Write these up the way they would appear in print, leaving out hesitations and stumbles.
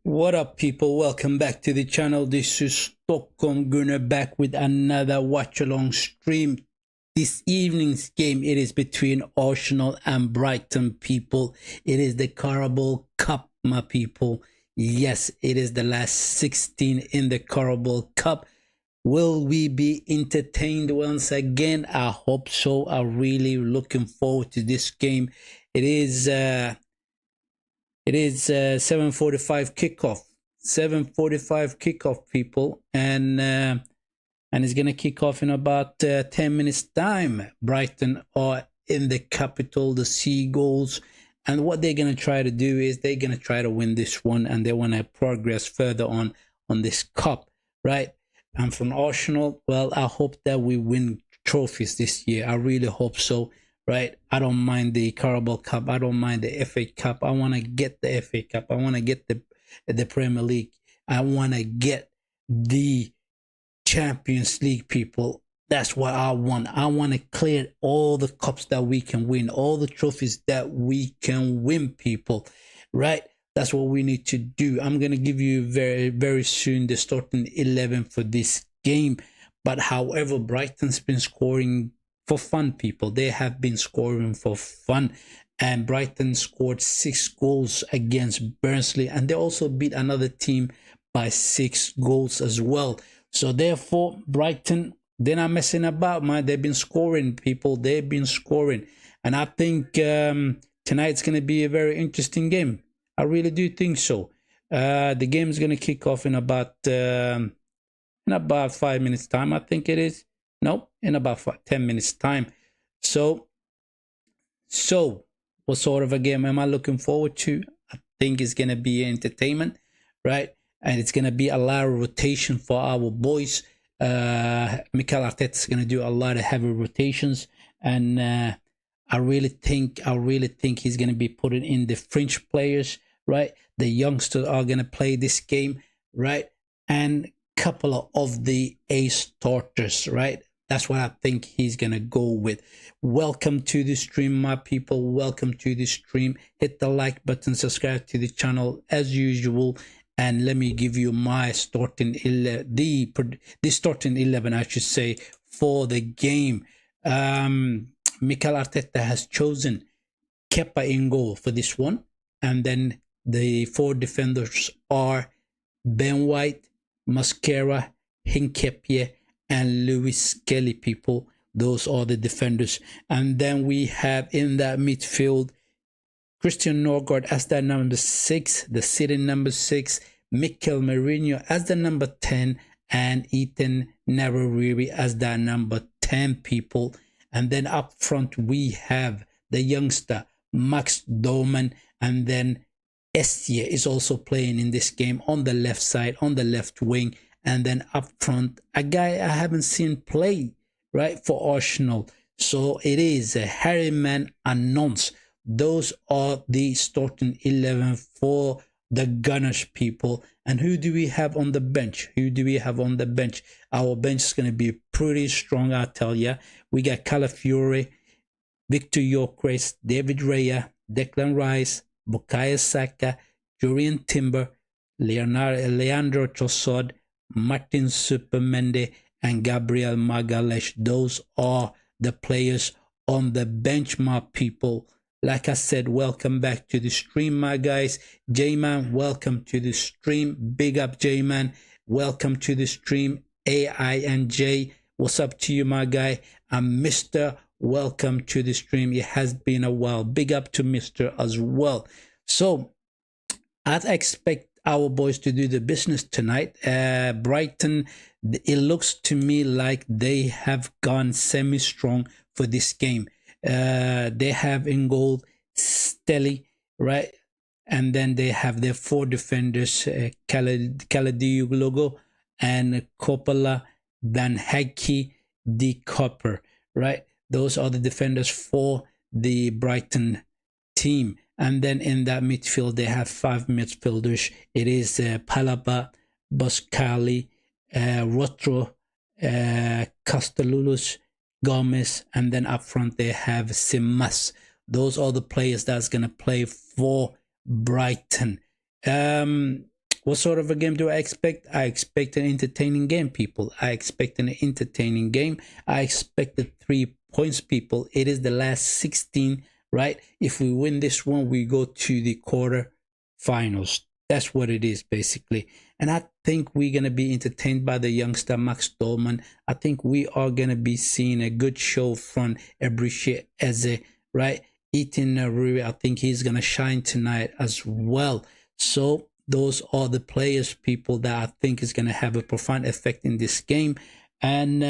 What up, people? Welcome back to the channel. This is Stockholmgooner back with another watch along stream. This evening's game, it is between Arsenal and Brighton, people. It is the Carabao Cup, my people. Yes, it is the last 16 in the Carabao Cup. Will we be entertained once again? I hope so. I'm really looking forward to this game. It is 7:45 kickoff. 7:45 kickoff, people, and it's gonna kick off in about 10 minutes time. Brighton are in the capital, the Seagulls, and what they're gonna try to do is they're gonna try to win this one, and they want to progress further on this cup, right? And from Arsenal, well, I hope that we win trophies this year. I really hope so. Right, I don't mind the Carabao Cup. I don't mind the FA Cup. I want to get the FA Cup. I want to get the Premier League. I want to get the Champions League, people. That's what I want. I want to clear all the cups that we can win, all the trophies that we can win, people. Right, that's what we need to do. I'm gonna give you very soon the starting 11 for this game. But however, Brighton's been scoring for fun, people. They have been scoring for fun, and Brighton scored 6 goals against Burnley, and they also beat another team by 6 goals as well. So therefore, Brighton, they're not messing about, man. They've been scoring, people. They've been scoring, and I think tonight's going to be a very interesting game. I really do think so. The game is going to kick off in about 5 minutes time, I think it is. No, in about 10 minutes time. So what sort of a game am I looking forward to? I think it's going to be entertainment, right? And it's going to be a lot of rotation for our boys. Mikel Arteta is going to do a lot of heavy rotations, and I really think he's going to be putting in the French players, right? The youngsters are going to play this game, right? And couple of the A starters, right? That's what I think he's gonna go with. Welcome to the stream, my people. Welcome to the stream. Hit the like button, subscribe to the channel as usual, and let me give you my starting 11, the starting 11, I should say, for the game. Mikel Arteta has chosen Kepa in goal for this one, and then the 4 defenders are Ben White, Mascara, Hinkepie, and Lewis Kelly, people. Those are the defenders. And then we have in that midfield Christian Norgard as the number 6, the sitting number 6, Mikel Merino as the number 10, and Ethan Navariri as the number 10, people. And then up front we have the youngster Max Doman, and then Estie is also playing in this game on the left side, on the left wing. And then up front, a guy I haven't seen play, right, for Arsenal. So it is Harryman and Nons. Those are the starting 11 for the Gunners, people. And who do we have on the bench? Who do we have on the bench? Our bench is going to be pretty strong, I tell you. We got Calafiore, Victor Gyökeres, David Raya, Declan Rice, Bukayo Saka, Julian Timber, Leandro Trossard, Martin Supermende, and Gabriel Magalhaes. Those are the players on the bench, my people. Like I said, welcome back to the stream, my guys. J-Man, welcome to the stream. Big up, J-Man. Welcome to the stream. AI and J, what's up to you, my guy? And Mr., welcome to the stream. It has been a while. Big up to Mr. as well. So I expect our boys to do the business tonight. Brighton, it looks to me like they have gone semi-strong for this game. They have in goal Stelly, right? And then they have their 4 defenders, Kaladioglu and Coppola, Van Hecke, D. Copper, right? Those are the defenders for the Brighton team. And then in that midfield, they have 5 midfielders. It is Palaba, Boscali, Rotro, Castellulus, Gomez, and then up front they have Simas. Those are the players that's going to play for Brighton. What sort of a game do I expect? I expect an entertaining game, people. I expect an entertaining game. I expect the 3 points, people. It is the last 16, right? If we win this one, we go to the quarter finals. That's what it is, basically. And I think we're going to be entertained by the youngster Max Dolman. I think we are going to be seeing a good show from Ebriche Eze, right? Ethan Rui, I think he's going to shine tonight as well. So those are the players, people, that I think is going to have a profound effect in this game. And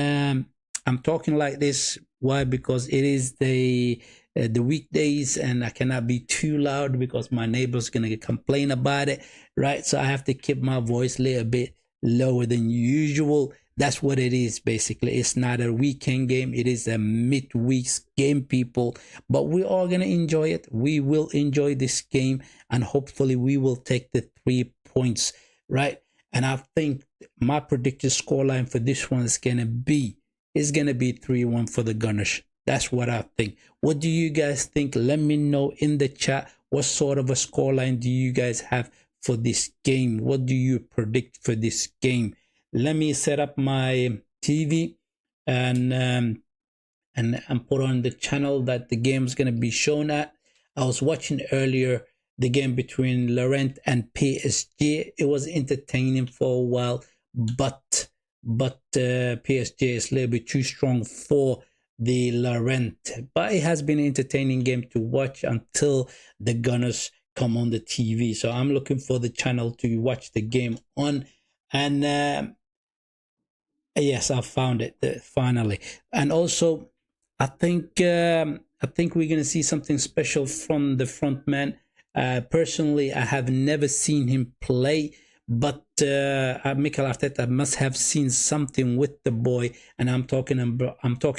I'm talking like this. Why? Because it is the weekdays, and I cannot be too loud because my neighbor's going to complain about it, right? So I have to keep my voice a little bit lower than usual. That's what it is, basically. It's not a weekend game. It is a midweek game, people. But we are going to enjoy it. We will enjoy this game, and hopefully we will take the 3 points, right? And I think my predicted scoreline for this one is going to be 3-1 for the Gunners. That's what I think. What do you guys think? Let me know in the chat. What sort of a scoreline do you guys have for this game? What do you predict for this game? Let me set up my TV and put on the channel that the game is going to be shown at. I was watching earlier the game between Laurent and PSG. It was entertaining for a while, but PSG is a little bit too strong for the Laurent. But it has been an entertaining game to watch until the Gunners come on the TV. So I'm looking for the channel to watch the game on. And yes, I found it finally. And also, I think we're gonna see something special from the front man. Personally, I have never seen him play, but Mikel Arteta must have seen something with the boy, and I'm talking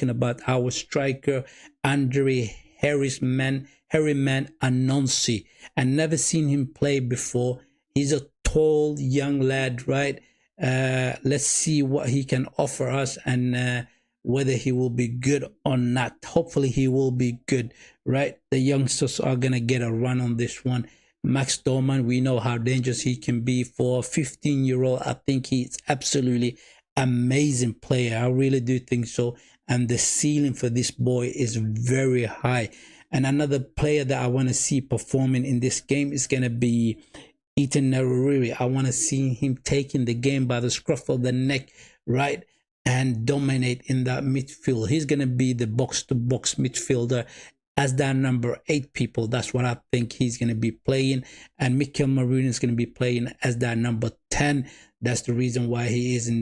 about our striker Andre Harryman Anansi. I never seen him play before. He's a tall young lad, right? Let's see what he can offer us, and whether he will be good or not. Hopefully he will be good, right? The youngsters are gonna get a run on this one. Max Dorman, we know how dangerous he can be for a 15-year-old. I think he's absolutely amazing player. I really do think so. And the ceiling for this boy is very high. And another player that I want to see performing in this game is going to be Ethan Naruri. I want to see him taking the game by the scruff of the neck, right? And dominate in that midfield. He's going to be the box-to-box midfielder as that number 8, people. That's what I think he's going to be playing. And Mikel Marino is going to be playing as that number 10. That's the reason why he is in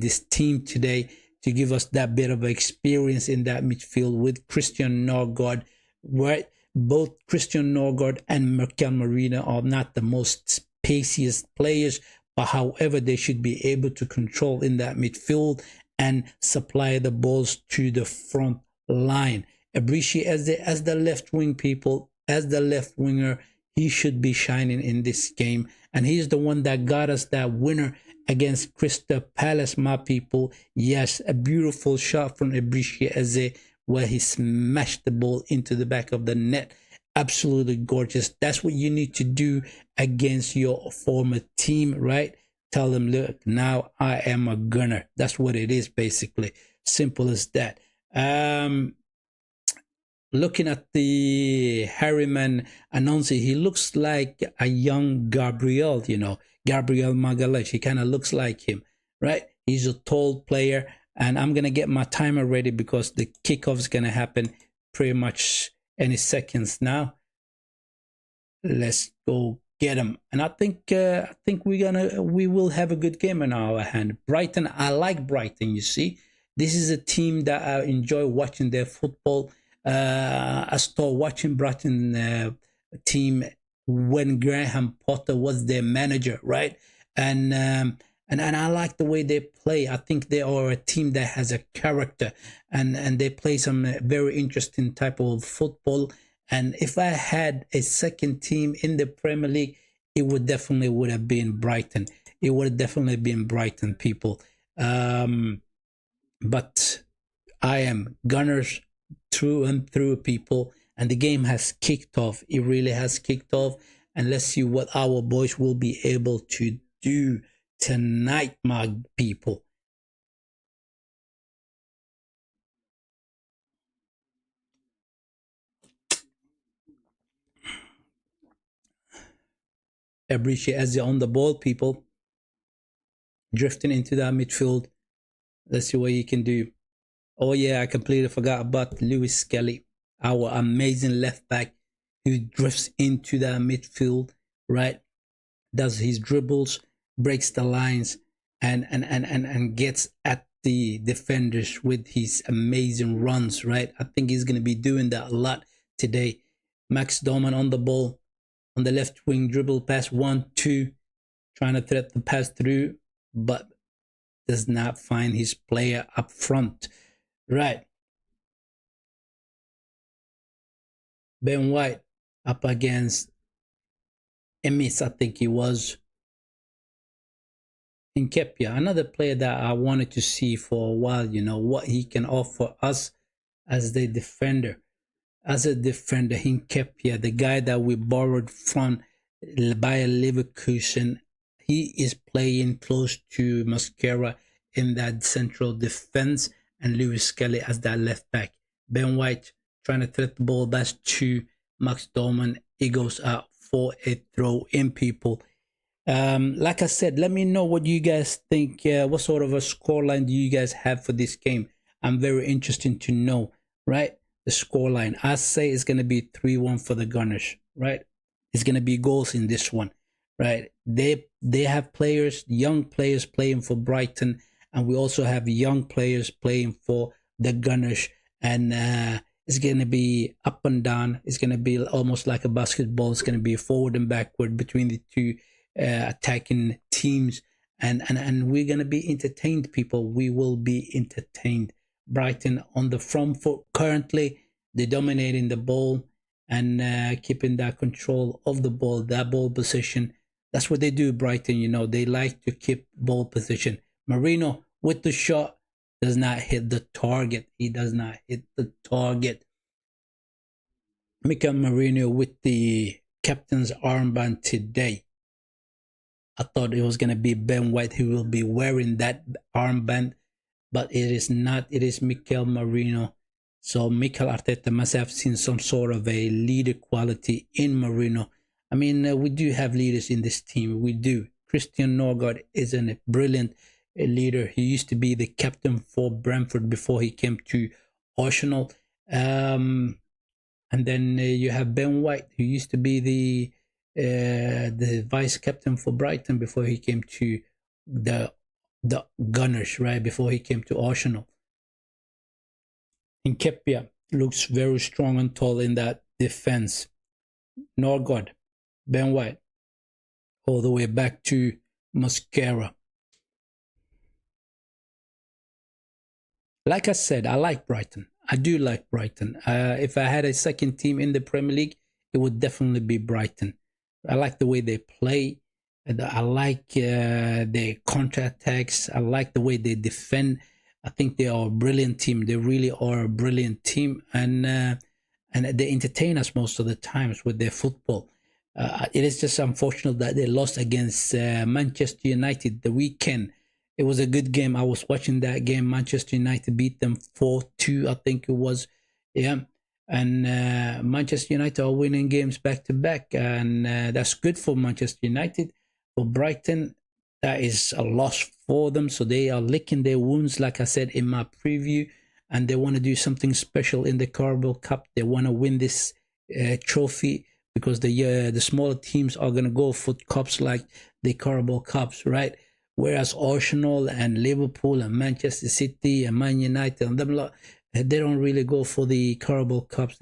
this team today, to give us that bit of experience in that midfield with Christian Norgard, right? Both Christian Norgard and Mikel Marino are not the most paciest players, but however, they should be able to control in that midfield and supply the balls to the front line. Ebriche as the left wing, people, as the left winger, he should be shining in this game. And he's the one that got us that winner against Crystal Palace, my people. Yes, a beautiful shot from Ebriche where he smashed the ball into the back of the net. Absolutely gorgeous. That's what you need to do against your former team, right? Tell them, look, now I am a gunner. That's what it is, basically. Simple as that. Looking at the Harryman Anansi, he looks like a young Gabriel, Gabriel Magalhaes. He kind of looks like him, right? He's a tall player. And I'm going to get my timer ready because the kickoff is going to happen pretty much any seconds now. Let's go get him. And I think we will have a good game in our hand. Brighton, I like Brighton, you see. This is a team that I enjoy watching their football. I started watching Brighton team when Graham Potter was their manager, right? And I like the way they play. I think they are a team that has a character, and they play some very interesting type of football. And if I had a second team in the Premier League, it would have been Brighton. It would have definitely been Brighton, people. But I am Gunners through and through, people. And the game has kicked off. It really has kicked off. and let's see what our boys will be able to do tonight, my people. Appreciate as they're on the ball, people drifting into that midfield. Let's see what you can do. Oh yeah, I completely forgot about Lewis Skelly, our amazing left back who drifts into that midfield, right? Does his dribbles, breaks the lines, and gets at the defenders with his amazing runs, right? I think he's gonna be doing that a lot today. Max Doman on the ball, on the left wing, dribble pass 1-2, trying to thread the pass through, but does not find his player up front. Right. Ben White up against Emis, I think he was. In Kepia, another player that I wanted to see for a while, what he can offer us as the defender. As a defender, Hinkepia, the guy that we borrowed from Bayer Leverkusen, he is playing close to Mascara in that central defense, and Lewis Skelly as that left back. Ben White trying to thread the ball. That's to Max Dorman. He goes out for a throw in, people. Like I said, let me know what you guys think. What sort of a scoreline do you guys have for this game? I'm very interested to know, right? The scoreline. I say it's going to be 3-1 for the Gunners, right? It's going to be goals in this one, right? They have players, young players playing for Brighton, and we also have young players playing for the Gunners, and it's going to be up and down. It's going to be almost like a basketball. It's going to be forward and backward between the two attacking teams, and we're going to be entertained, people. We will be entertained. Brighton on the front foot currently. They're dominating the ball and keeping that control of the ball, that ball position. That's what they do, Brighton. They like to keep ball position. Marino with the shot does not hit the target. He does not hit the target. Mikel Marino with the captain's armband today. I thought it was going to be Ben White who will be wearing that armband, but it is not. It is Mikel Marino. So Mikel Arteta must have seen some sort of a leader quality in Marino. I mean, we do have leaders in this team. We do. Christian Norgard is a brilliant leader. He used to be the captain for Brentford before he came to Arsenal. And then you have Ben White, who used to be the vice captain for Brighton before he came to the Gunners, right? Before he came to Arsenal. Nkepia looks very strong and tall in that defense. Norgard, Ben White, all the way back to Mascara. Like I said, I like Brighton. I do like Brighton. If I had a second team in the Premier League, it would definitely be Brighton. I like the way they play. I like their counter-attacks. I like the way they defend. I think they are a brilliant team. They really are a brilliant team, and they entertain us most of the times with their football. It is just unfortunate that they lost against Manchester United the weekend. It was a good game. I was watching that game. Manchester United beat them 4-2, I think it was. Yeah. And Manchester United are winning games back to back. And that's good for Manchester United. For Brighton, that is a loss for them. So they are licking their wounds, like I said in my preview. And they want to do something special in the Carabao Cup. They want to win this trophy, because the smaller teams are going to go for cups like the Carabao Cups, right? Whereas Arsenal and Liverpool and Manchester City and Man United and them lot, they don't really go for the Carabao Cups.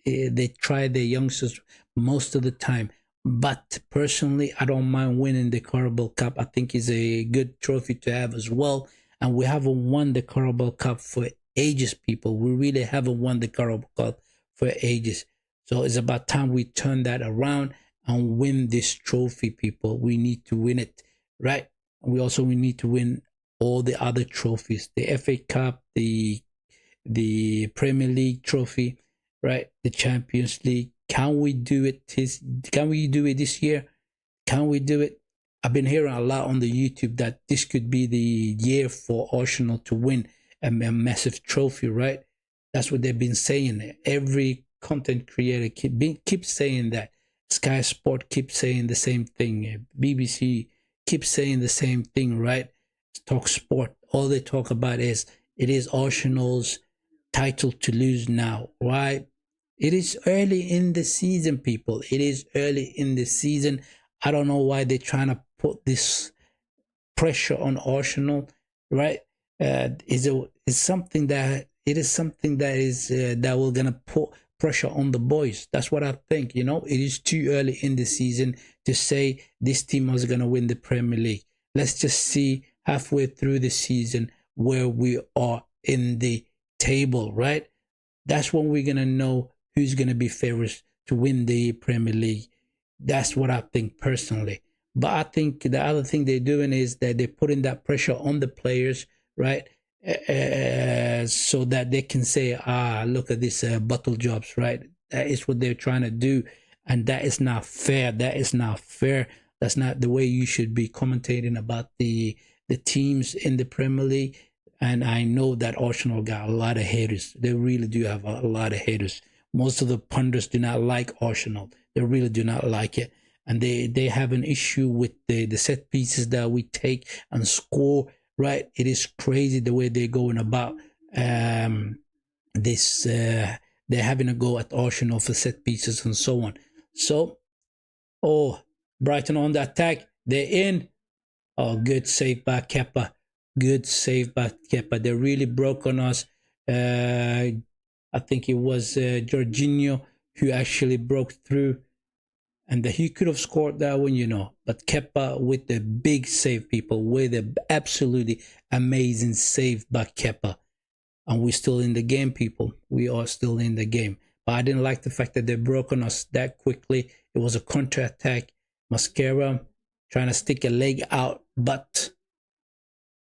They try their youngsters most of the time. But personally, I don't mind winning the Carabao Cup. I think it's a good trophy to have as well. And we haven't won the Carabao Cup for ages, people. We really haven't won the Carabao Cup for ages. So it's about time we turn that around and win this trophy, people. We need to win it, right? We need to win all the other trophies, the FA Cup, the Premier League trophy, right? The Champions League, Can we do it this year? Can we do it? I've been hearing a lot on the YouTube that this could be the year for Arsenal to win a massive trophy, right? That's what they've been saying. Every content creator keeps saying that. Sky Sport keeps saying the same thing. BBC keeps saying the same thing, right? Talk Sport. All they talk about is it is Arsenal's title to lose now, right? It is early in the season, people. It is early in the season. I don't know why they're trying to put this pressure on Arsenal, right? Is something that that we're gonna put pressure on the boys. That's what I think. You know, it is too early in the season to say this team is gonna win the Premier League. Let's just see halfway through the season where we are in the table, right? That's when we're gonna know who's gonna be favorites to win the Premier League. That's what I think personally. But I think the other thing they're doing is that they're putting that pressure on the players, right? So that they can say, look at this bottle jobs, right? That is what they're trying to do. And that is not fair. That is not fair. That's not the way you should be commentating about the teams in the Premier League. And I know that Arsenal got a lot of haters. They really do have a lot of haters. Most of the pundits do not like Arsenal. They really do not like it. And they have an issue with the set pieces that we take and score, right? It is crazy the way they're going about this. They're having a go at Arsenal for set pieces and so on. So, Brighton on the attack. They're in. Oh, good save by Kepa. Good save by Kepa. They really broke on us. I think it was Jorginho who actually broke through. And he could have scored that one, you know. But Kepa with the big save, people. With the absolutely amazing save by Kepa. And we're still in the game, people. We are still in the game. But I didn't like the fact that they broke on us that quickly. It was a counter-attack. Mascara trying to stick a leg out. But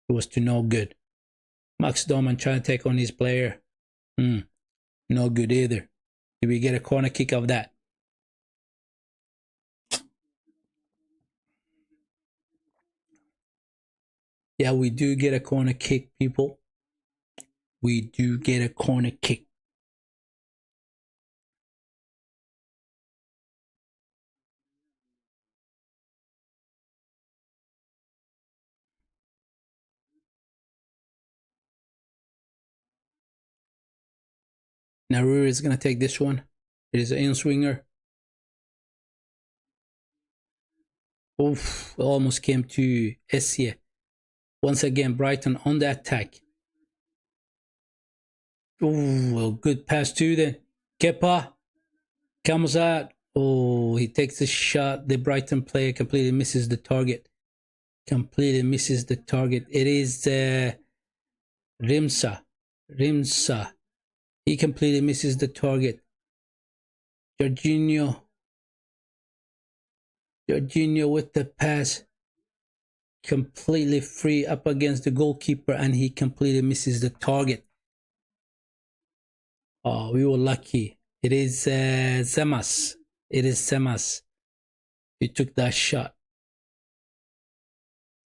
it was to no good. Max Doman trying to take on his player. No good either. Did we get a corner kick of that? Yeah, we do get a corner kick, people. We do get a corner kick. Naru is going to take this one. It is an in-swinger. Oof, almost came to Essie. Once again, Brighton on the attack. Ooh, a good pass to the Kepa. Comes out. Oh, he takes a shot. The Brighton player completely misses the target. Completely misses the target. It is Rimsa. He completely misses the target. Jorginho with the pass. Completely free up against the goalkeeper, and he completely misses the target. Oh, we were lucky. It is Zemas. It is Zemas. He took that shot.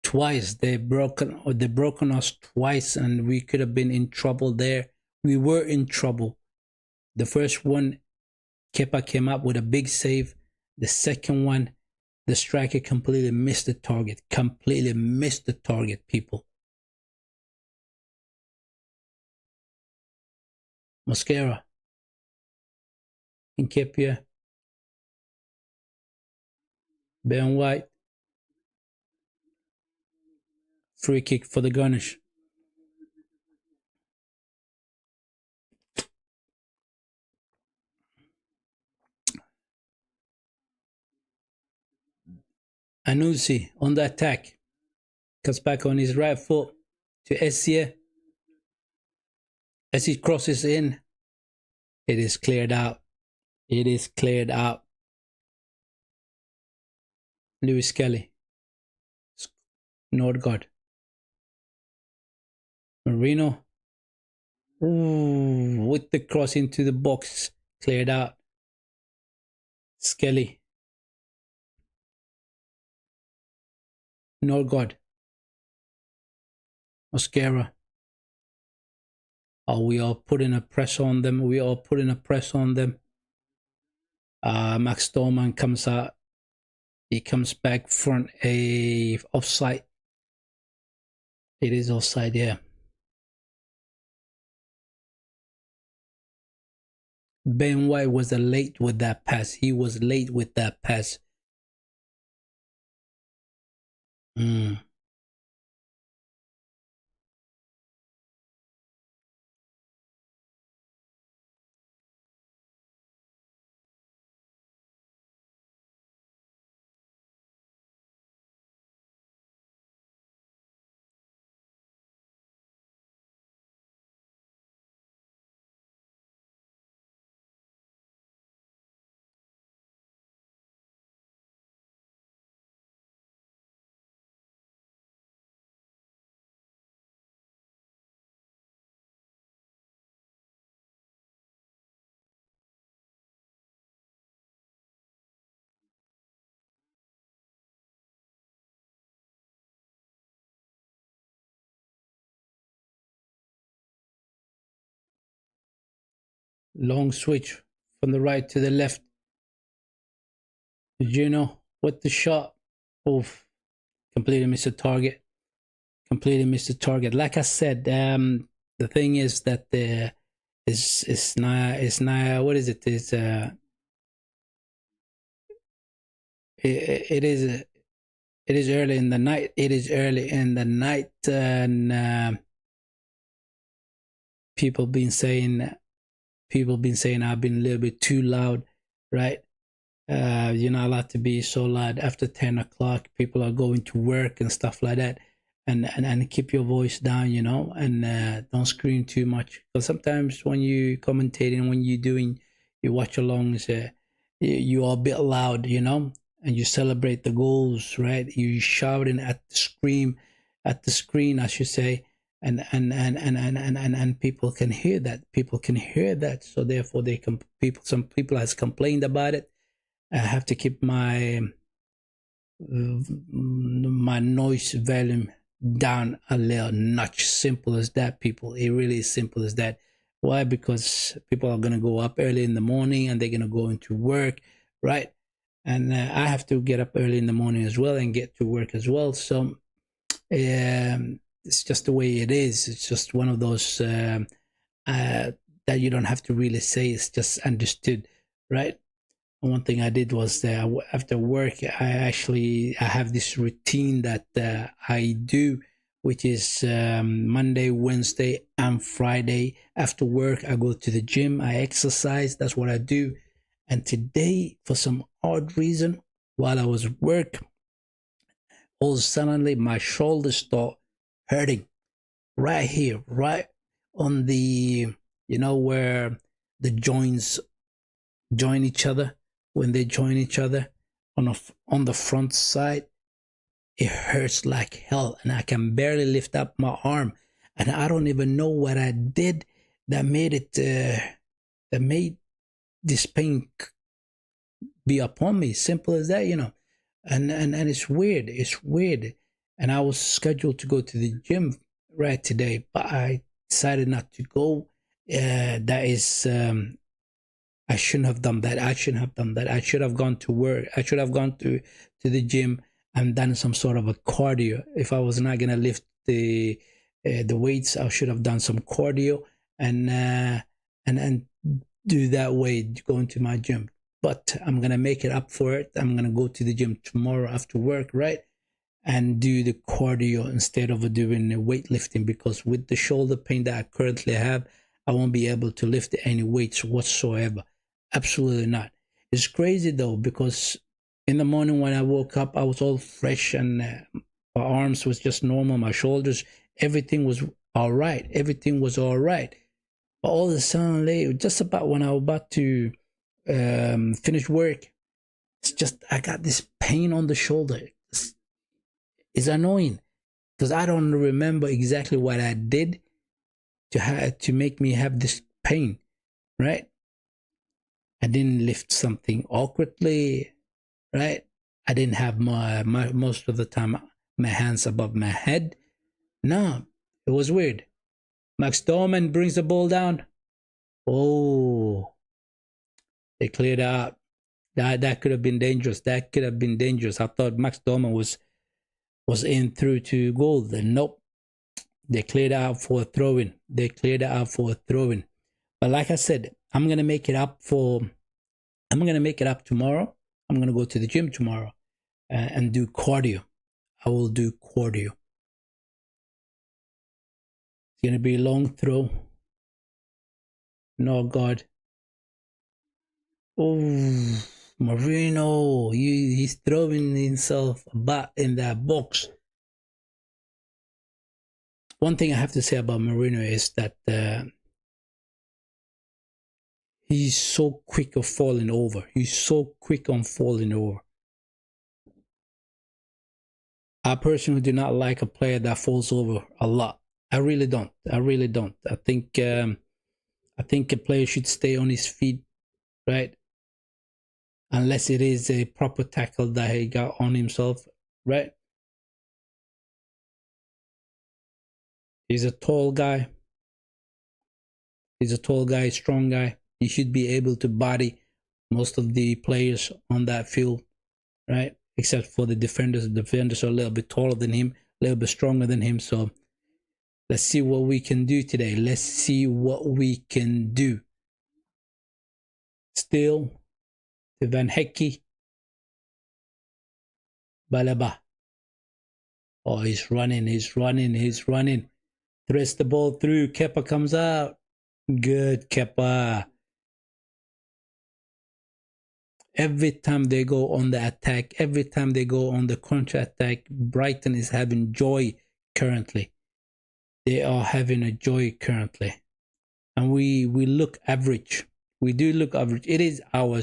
Twice. They broke on us twice, and we could have been in trouble there. We were in trouble. The first one, Kepa came up with a big save. The second one, the striker completely missed the target. Completely missed the target, people. Mascara. Nkepia. Ben White. Free kick for the Gunners. Anusi on the attack. Cuts back on his right foot to Essie. As he crosses in, it is cleared out. It is cleared out. Lewis Kelly. Nordgaard. Marino. Ooh, with the cross into the box. Cleared out. Skelly, Norgod, Mascara. Oh, we are putting a press on them. We are putting a press on them. Max Dorman comes out. He comes back front a offside. It is offside, yeah. Ben White was late with that pass. He was late with that pass. Mm. Long switch from the right to the left. Juno with the shot. Oof. Completely missed the target. Completely missed the target. Like I said, the thing is that it's not what is it? It is it is early in the night. It is early in the night, and people been saying I've been a little bit too loud, right? You're not allowed to be so loud after 10 o'clock. People are going to work and stuff like that. And keep your voice down, and don't scream too much. Because sometimes when you commentating, when you doing you watch alongs, you are a bit loud, and you celebrate the goals, right? You shouting at the screen, I should say, and people can hear that. People can hear that, so therefore some people has complained about it. I have to keep my noise volume down a little notch. Simple as that, people. It really is simple as that. Why? Because people are gonna go up early in the morning and they're gonna go into work, right? And I have to get up early in the morning as well and get to work as well. So it's just the way it is. It's just one of those that you don't have to really say. It's just understood, right? One thing I did was after work, I have this routine that I do, which is Monday, Wednesday, and Friday. After work, I go to the gym, I exercise. That's what I do. And today, for some odd reason, while I was at work, all suddenly my shoulders start hurting right here, right on the, where the joints join each other. When they join each other on the front side, it hurts like hell, and I can barely lift up my arm, and I don't even know what I did that made this pain be upon me. Simple as that, and it's weird. It's weird, and I was scheduled to go to the gym right today, but I decided not to go. That is. I shouldn't have done that. I should have gone to work. I should have gone to the gym and done some sort of a cardio. If I was not gonna lift the weights, I should have done some cardio and do that way, going to my gym. But I'm gonna make it up for it. I'm gonna go to the gym tomorrow after work, right? And do the cardio instead of doing the weightlifting, because with the shoulder pain that I currently have, I won't be able to lift any weights whatsoever. Absolutely not. It's crazy though, because in the morning when I woke up, I was all fresh, and my arms was just normal, my shoulders, everything was all right. Everything was all right. But all of a sudden, just about when I was about to finish work, it's just I got this pain on the shoulder. It's annoying because I don't remember exactly what I did to make me have this pain, right? I didn't lift something awkwardly, right? I didn't have my most of the time my hands above my head. No, it was weird. Max Dorman brings the ball down. Oh, they cleared out. That could have been dangerous. That could have been dangerous. I thought Max Dorman was in through to goal. Then nope. They cleared out for a throw-in. They cleared it out for a throw-in. But like I said, I'm gonna make it up tomorrow. I'm gonna go to the gym tomorrow and do cardio. I will do cardio. It's gonna be a long throw. No God. Oh, Marino, he's throwing himself about in that box. One thing I have to say about Marino is that he's so quick of falling over. He's so quick on falling over. I personally do not like a player that falls over a lot. I really don't. I think a player should stay on his feet, right? Unless it is a proper tackle that he got on himself, right? He's a tall guy. Strong guy. He should be able to body most of the players on that field, right? Except for the defenders. The defenders are a little bit taller than him, a little bit stronger than him. So let's see what we can do today. Let's see what we can do. Still, to Van Hecke. Balaba. Oh, he's running. Threads the ball through. Kepa comes out. Good, Kepa. Every time they go on the attack, every time they go on the counter attack, Brighton is having joy currently. They are having a joy currently. And we look average. We do look average. It is our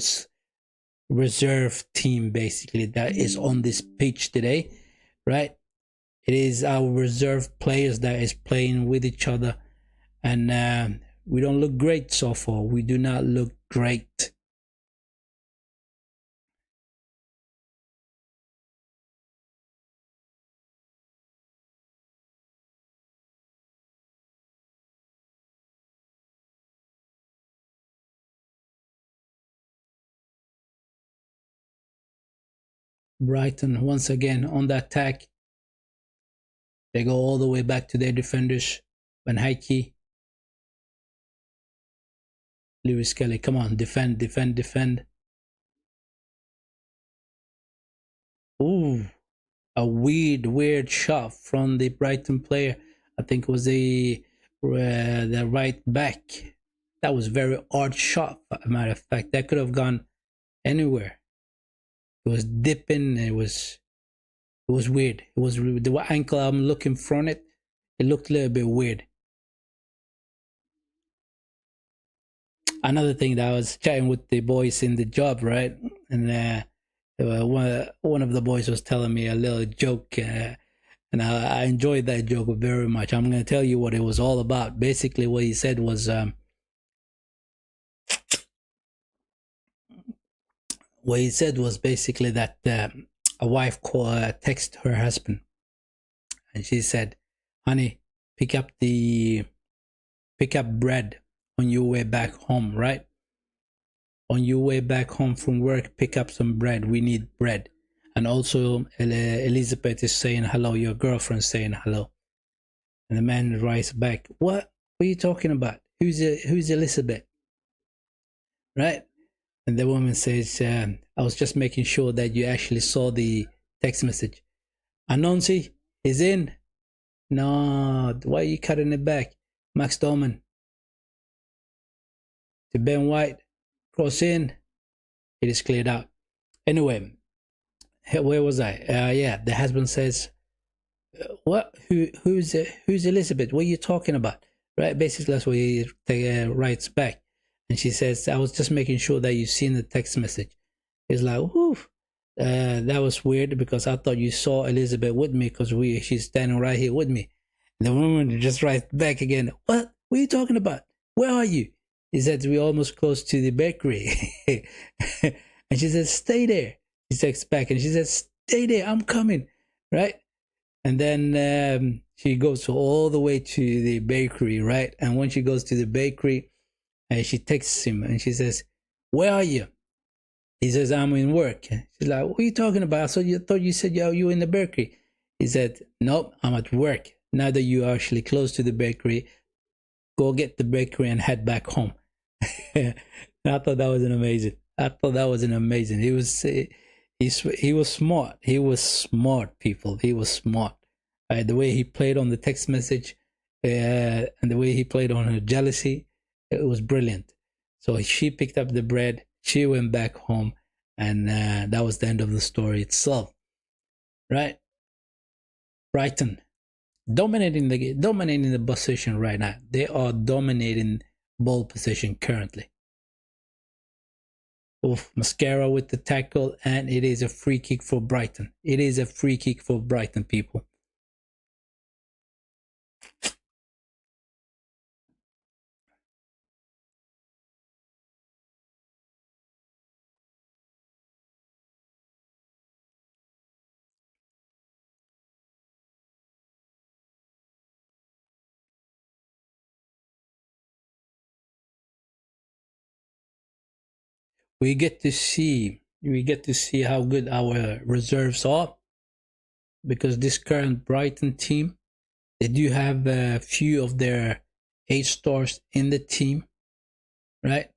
reserve team basically that is on this pitch today, right? It is our reserve players that is playing with each other. And we don't look great so far. We do not look great. Brighton once again on the attack. They go all the way back to their defenders. Van Hecke. Lewis Kelly, come on, defend. Ooh, a weird shot from the Brighton player. I think it was the right back. That was very odd shot, as a matter of fact. That could have gone anywhere. It was dipping. It was weird. It was the ankle I'm looking from it. It looked a little bit weird. Another thing that I was chatting with the boys in the job, right? And one of the boys was telling me a little joke, and I enjoyed that joke very much. I'm going to tell you what it was all about. Basically, what he said was, basically that a wife texted her husband, and she said, "Honey, pick up bread on your way back home, right? On your way back home from work, pick up some bread. We need bread." And also, Elizabeth is saying hello. Your girlfriend's saying hello. And the man writes back, "What are you talking about? Who's Elizabeth?" Right? And the woman says, "I was just making sure that you actually saw the text message. Anonsi is in." "No, why are you cutting it back?" Max Dorman to Ben White, cross in. It is cleared out. Anyway, where was I? Yeah, the husband says, "What? Who's Elizabeth? What are you talking about?" Right? Basically, that's what he writes back, and she says, "I was just making sure that you've seen the text message." He's like, "Whoo, that was weird because I thought you saw Elizabeth with me because she's standing right here with me." And the woman just writes back again, "What? What are you talking about? Where are you?" He said, we're almost close to the bakery. And she said, stay there. He texts back and she says, stay there, I'm coming. Right? And then she goes all the way to the bakery, right? And when she goes to the bakery, she texts him and she says, where are you? He says, I'm in work. She's like, what are you talking about? So you thought you said you were in the bakery. He said, nope, I'm at work. Now that you are actually close to the bakery, go get the bakery and head back home. I thought that was an amazing. I thought that was an amazing. He was smart. He was smart, people. He was smart. The way he played on the text message, and the way he played on her jealousy, it was brilliant. So she picked up the bread. She went back home, and that was the end of the story itself. Right? Brighton dominating the position right now. They are dominating ball position currently. Oof, Mascara with the tackle, and it is a free kick for Brighton. It is a free kick for Brighton, people. We get to see how good our reserves are, because this current Brighton team, they do have a few of their 8 stars in the team, right?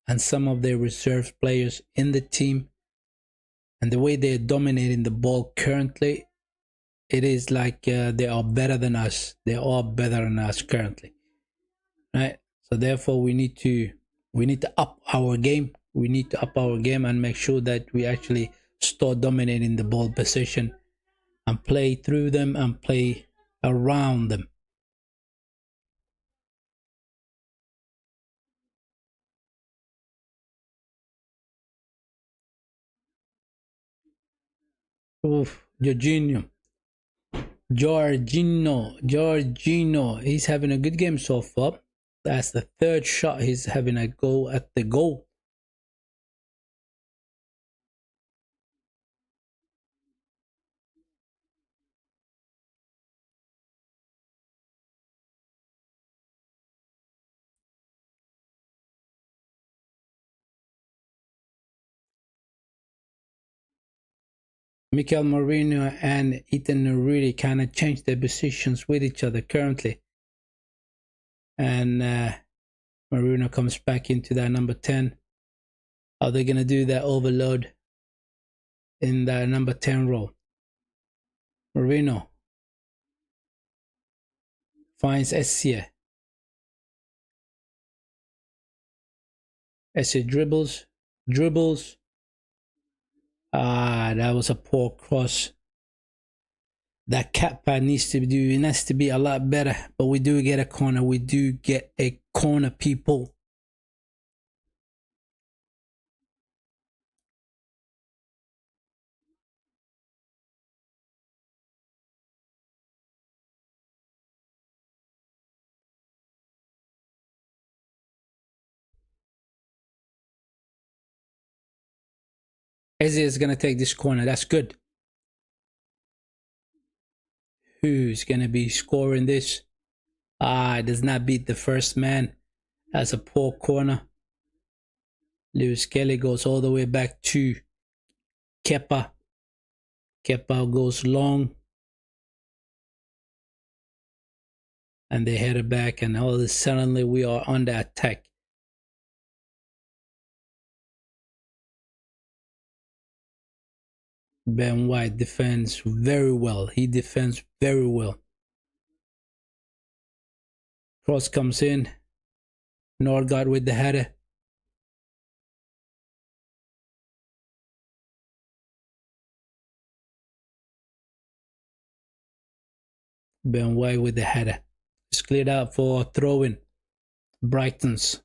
And some of their reserve players in the team. And the way they're dominating the ball currently, it is like they are better than us. They are better than us currently, right? So therefore, we need to up our game. We need to up our game and make sure that we actually start dominating the ball position and play through them and play around them. Oof, Jorginho, he's having a good game so far. That's the third shot he's having a go at the goal. Mikel Merino and Ethan really kind of changed their positions with each other currently. And Merino comes back into that number 10. Are they going to do that overload in that number 10 role? Merino finds Essie. Essie dribbles. That was a poor cross. That Kappa needs to be a lot better. But we do get a corner. We do get a corner, people. Eze is going to take this corner. That's good. Who's going to be scoring this? It does not beat the first man. That's a poor corner. Lewis Kelly goes all the way back to Kepa. Kepa goes long. And they head it back, and all of a sudden we are under attack. Ben White defends very well. He defends very well. Cross comes in. Norgard with the header. Ben White with the header. It's cleared out for throw-in. Brighton's.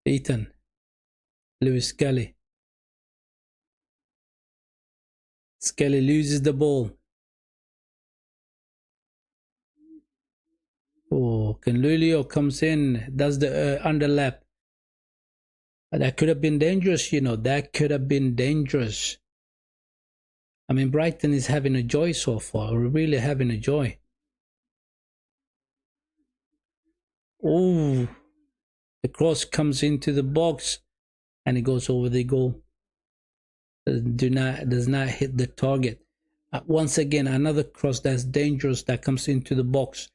Ethan. Lewis Kelly. Skelly loses the ball. Oh, Canlulio comes in, does the underlap. That could have been dangerous, you know. That could have been dangerous. I mean, Brighton is having a joy so far. We're really having a joy. Oh, the cross comes into the box and it goes over the goal. Does not hit the target. Once again, another cross that's dangerous that comes into the box.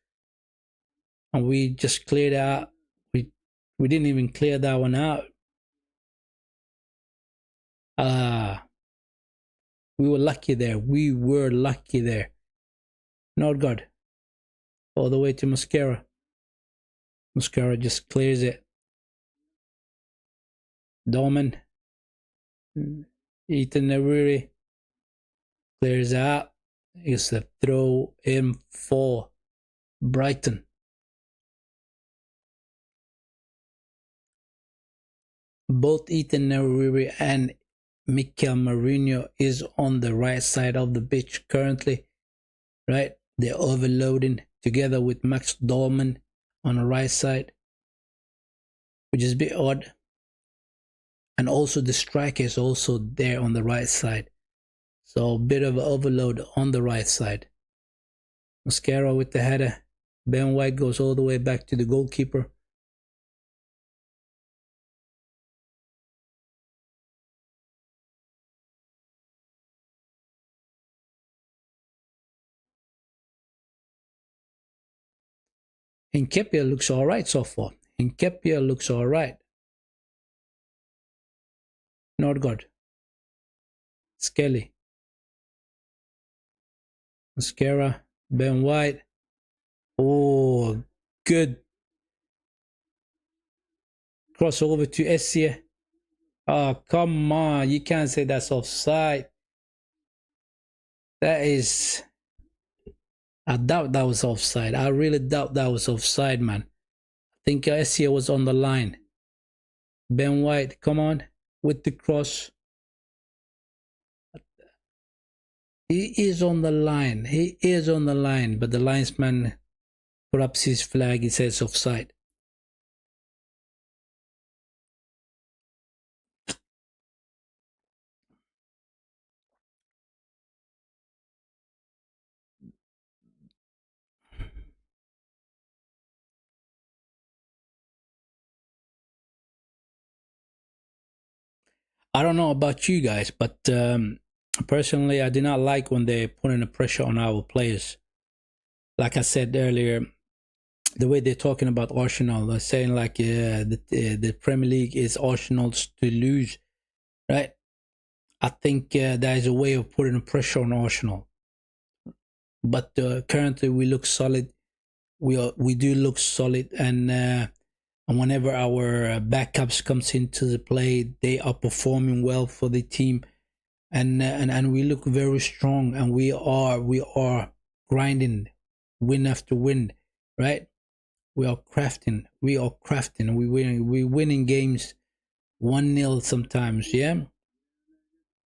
And we just cleared out. We didn't even clear that one out. We were lucky there. We were lucky there. Nordgaard. All the way to Mascara. Mascara just clears it. Dorman. Ethan Newry clears out. It's a throw in for Brighton. Both Ethan Newry and Mikel Mourinho is on the right side of the pitch currently, right? They're overloading together with Max Dorman on the right side, which is a bit odd. And also the striker is also there on the right side. So a bit of an overload on the right side. Mascara with the header. Ben White goes all the way back to the goalkeeper. Nketiah looks alright so far. Nketiah looks alright. Nordgaard. Skelly. Mascara. Ben White. Oh, good. Cross over to Essie. Oh, come on. You can't say that's offside. That is... I doubt that was offside. I really doubt that was offside, man. I think Essie was on the line. Ben White, come on. With the cross. He is on the line. He is on the line. But the linesman put up his flag. He says offside. I don't know about you guys, but personally, I do not like when they're putting the pressure on our players. Like I said earlier, the way they're talking about Arsenal, they're saying like the Premier League is Arsenal's to lose, right? I think that is a way of putting pressure on Arsenal. But currently, we look solid. We do look solid, and whenever our backups comes into the play, they are performing well for the team, and we look very strong, and we are grinding, win after win, right? We are crafting, we're winning games 1-0 sometimes, yeah.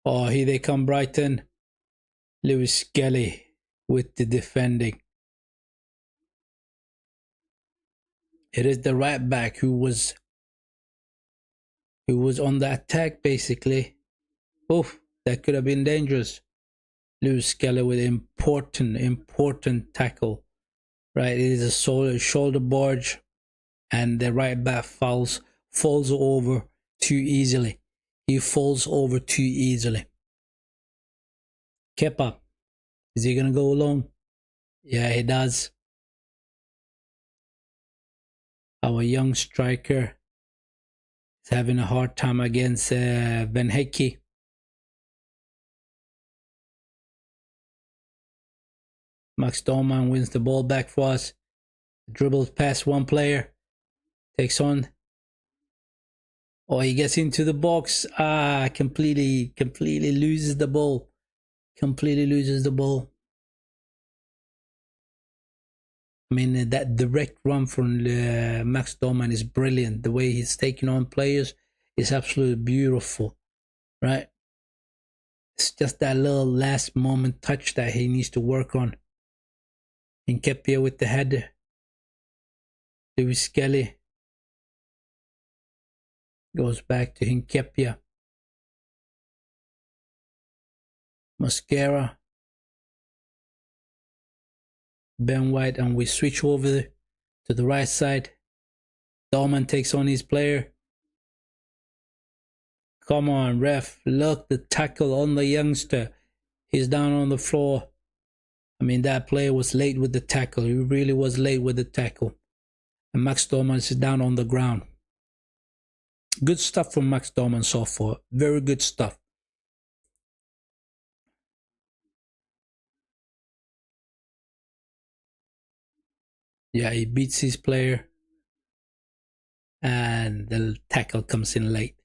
Oh, here they come, Brighton. Lewis Skelly with the defending. It is the right back who was on the attack basically. Oof, that could have been dangerous. Lewis Skelly with important tackle. Right, it is a shoulder barge, and the right back falls over too easily. He falls over too easily. Kepa, is he gonna go along? Yeah, he does. Our young striker is having a hard time against Van Hecke. Max Dorman wins the ball back for us. Dribbles past one player. Takes on. Oh, he gets into the box. Completely loses the ball. Completely loses the ball. I mean, that direct run from Max Dorman is brilliant. The way he's taking on players is absolutely beautiful, right? It's just that little last moment touch that he needs to work on. Nketiah with the header. Lewis Skelly goes back to Nketiah. Mosquera. Ben White, and we switch over to the right side. Dolman takes on his player. Come on, ref. Look, the tackle on the youngster. He's down on the floor. I mean, that player was late with the tackle. He really was late with the tackle. And Max Dolman is down on the ground. Good stuff from Max Dolman so far. Very good stuff. Yeah, he beats his player. And the tackle comes in late.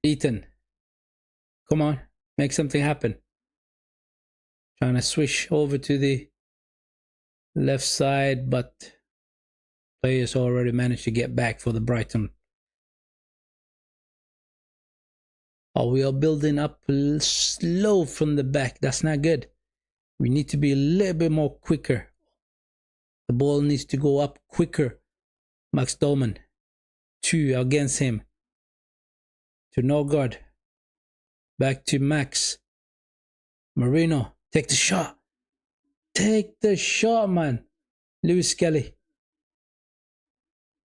Ethan, come on, make something happen. Trying to switch over to the left side, but players already managed to get back for the Brighton. Oh, we are building up slow from the back. That's not good. We need to be a little bit more quicker. The ball needs to go up quicker. Max Dolman. 2 against him. To Norgard. Back to Max. Marino. Take the shot. Take the shot, man. Lewis Skelly.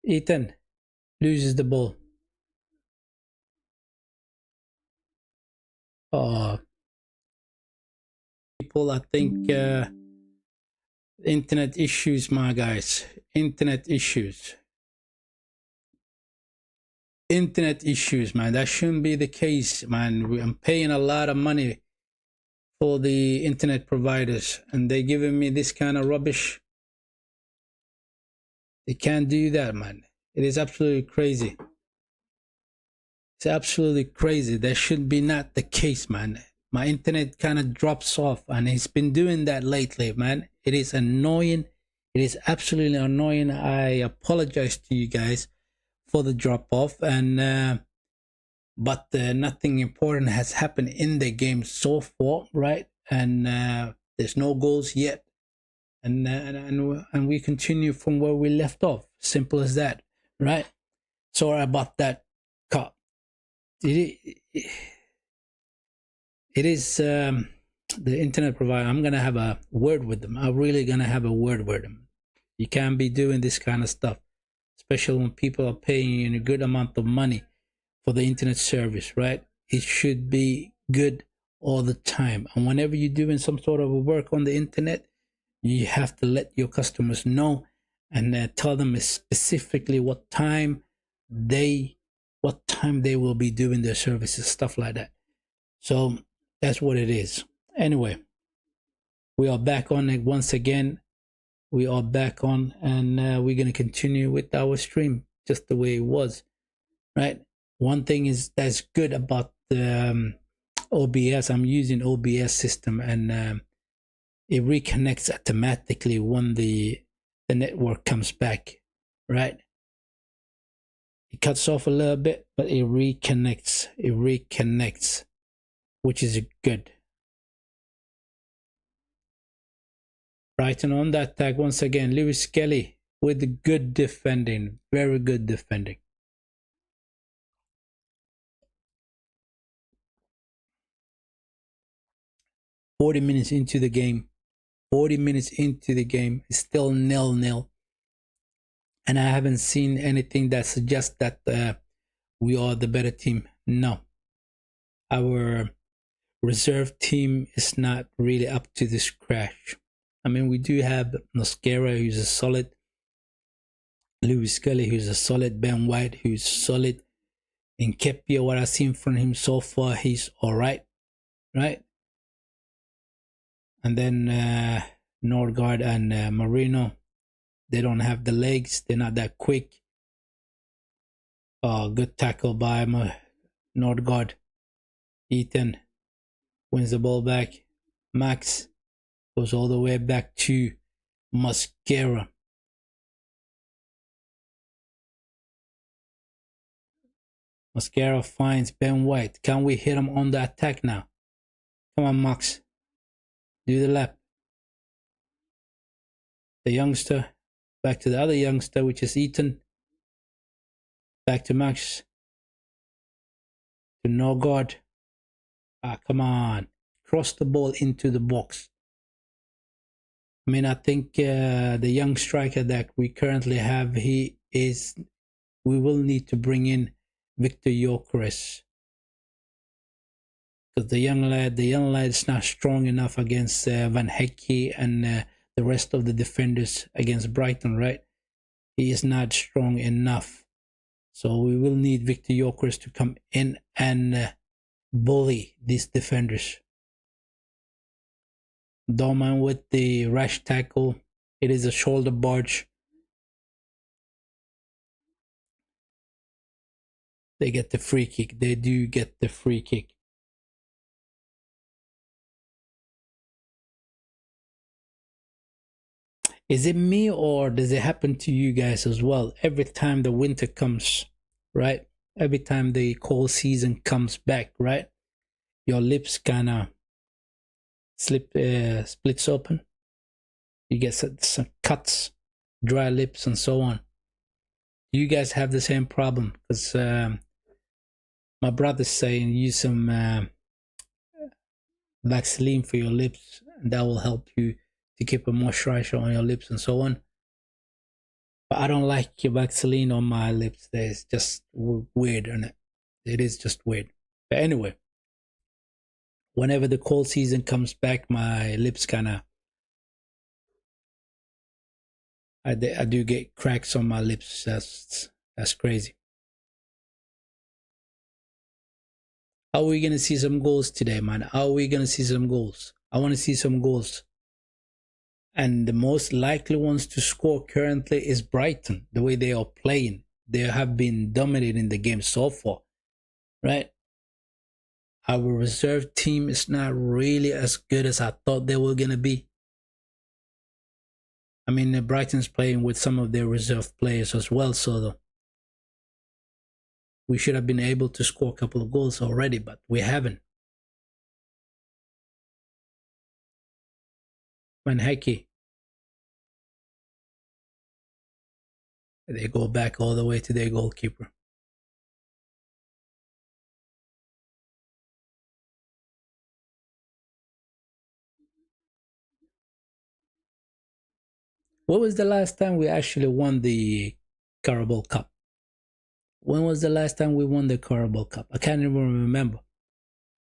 Ethan loses the ball. People, I think internet issues, my guys. Internet issues. Internet issues, man. That shouldn't be the case, man. I'm paying a lot of money for the internet providers, and they're giving me this kind of rubbish. They can't do that, man. It is absolutely crazy. It's absolutely crazy. That should be not the case, man. My internet kind of drops off, and it's been doing that lately, man. It is annoying. It is absolutely annoying. I apologize to you guys for the drop off, and but nothing important has happened in the game so far, right? And there's no goals yet, and we continue from where we left off. Simple as that, right? Sorry about that, cut. It is the internet provider. I'm gonna have a word with them. I'm really gonna have a word with them. You can't be doing this kind of stuff, especially when people are paying you a good amount of money for the internet service, right? It should be good all the time. And whenever you're doing some sort of work on the internet, you have to let your customers know and tell them specifically what time they will be doing their services, stuff like that. So that's what it is. Anyway, we are back on it once again. We are back on, and we're going to continue with our stream just the way it was, right? One thing is that's good about the OBS. I'm using OBS system, and it reconnects automatically when the network comes back, right? It cuts off a little bit, but it reconnects. It reconnects, which is good. Brighton on that tag once again. Lewis Skelly with good defending. Very good defending. "40 minutes into the game. 40 minutes into the game. It's still 0-0. And I haven't seen anything that suggests that we are the better team. No. Our reserve team is not really up to this scratch. I mean, we do have Mosquera, who's a solid. Lewis Skelly, who's a solid. Ben White, who's solid. In Kepia, what I've seen from him so far, he's all right, right? And then Nordgaard and Marino, they don't have the legs. They're not that quick. Good tackle by Nordgaard. Ethan wins the ball back. Max goes all the way back to Mascara. Mascara finds Ben White. Can we hit him on the attack now? Come on, Max. Do the lap. The youngster. Back to the other youngster, which is Ethan. Back to Max. To Norgard. Come on. Cross the ball into the box. I mean, I think the young striker that we currently have, we will need to bring in Victor Gyökeres. Because the young lad is not strong enough against Van Hecke and the rest of the defenders against Brighton, right? He is not strong enough. So we will need Victor Gyökeres to come in and bully these defenders. Dorman with the rash tackle. It is a shoulder barge. They get the free kick. They do get the free kick. Is it me, or does it happen to you guys as well? Every time the winter comes, right? Every time the cold season comes back, right? Your lips kind of splits open. You get some cuts, dry lips, and so on. Do you guys have the same problem? Because my brother's saying use some Vaseline for your lips, and that will help you to keep a moisturizer on your lips and so on. But I don't like Vaseline on my lips. It's just weird, and it is just weird. But anyway, whenever the cold season comes back, my lips kind of, I do get cracks on my lips. That's crazy. Are we gonna see some goals today, man? Are we gonna see some goals? I want to see some goals. And the most likely ones to score currently is Brighton. The way they are playing, they have been dominating the game so far, right? Our reserve team is not really as good as I thought they were gonna be. I mean, Brighton's playing with some of their reserve players as well, so we should have been able to score a couple of goals already, but we haven't. Van Hecke. They go back all the way to their goalkeeper. What was the last time we actually won the Carabao Cup? When was the last time we won the Carabao Cup? I can't even remember.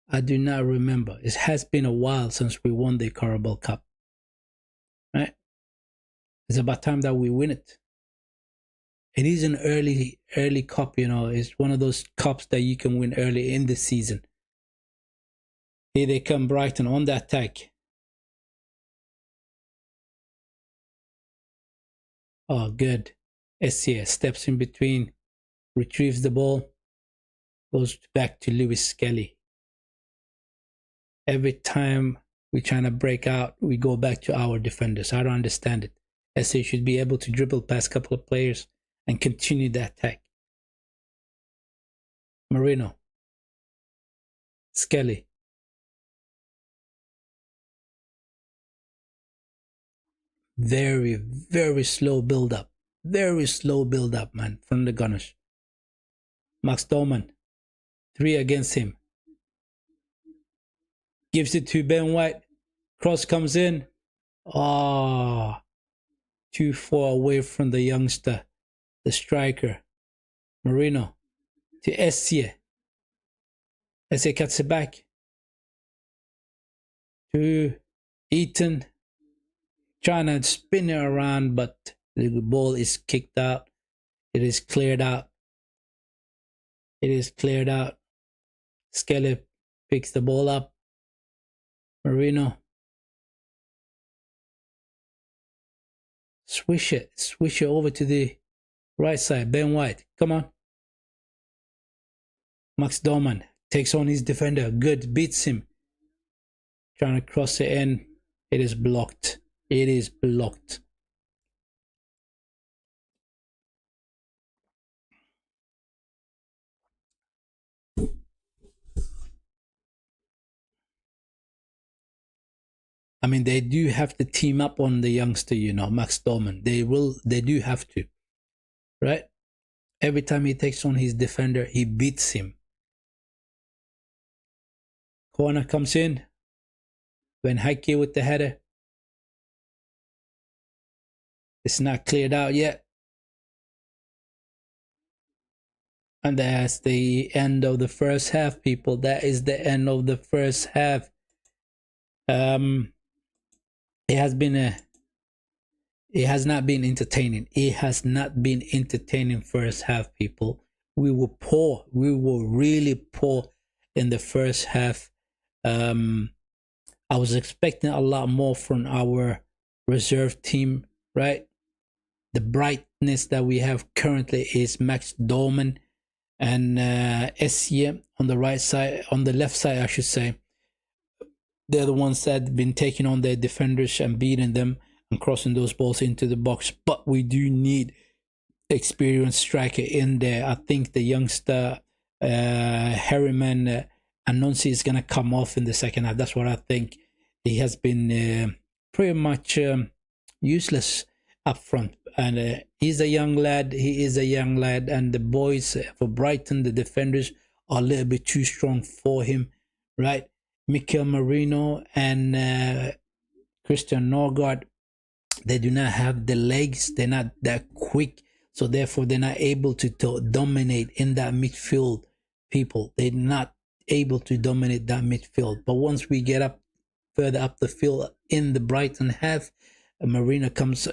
I do not remember. It has been a while since we won the Carabao Cup. Right? It's about time that we win it. It is an early cup, you know. It's one of those cups that you can win early in the season. Here they come, Brighton on the attack. Oh, good. SCS steps in between, retrieves the ball, goes back to Lewis Skelly. Every time we're trying to break out, we go back to our defenders. I don't understand it. SCS should be able to dribble past a couple of players and continue the attack. Marino. Skelly. Very, very slow build up. Very slow build up, man, from the Gunners. Max Doman. 3 against him. Gives it to Ben White. Cross comes in. Ah, too far away from the youngster, the striker. Marino to Essie. Essie cuts it back to Eaton. Trying to spin it around, but the ball is kicked out. It is cleared out. It is cleared out. Skelly picks the ball up. Marino. Swish it over to the right side. Ben White, come on. Max Dorman takes on his defender. Good, beats him. Trying to cross it in. It is blocked. It is blocked. I mean, they do have to team up on the youngster, you know, Max Dorman. They do have to, right? Every time he takes on his defender, he beats him. Corner comes in. Van Heike with the header. It's not cleared out yet. And that's the end of the first half, people. That is the end of the first half. It has not been entertaining. It has not been entertaining first half, people. We were poor. We were really poor in the first half. I was expecting a lot more from our reserve team, right? The brightness that we have currently is Max Dorman and Essie on the right side, on the left side, I should say. They're the ones that have been taking on their defenders and beating them and crossing those balls into the box. But we do need experienced striker in there. I think the youngster Harriman Anonsi is going to come off in the second half. That's what I think. He has been pretty much useless up front. And he's a young lad. He is a young lad. And the boys for Brighton, the defenders, are a little bit too strong for him, right? Mikel Marino and Christian Norgard, they do not have the legs. They're not that quick. So therefore, they're not able to dominate in that midfield, people. They're not able to dominate that midfield. But once we get up further up the field in the Brighton half, Marino comes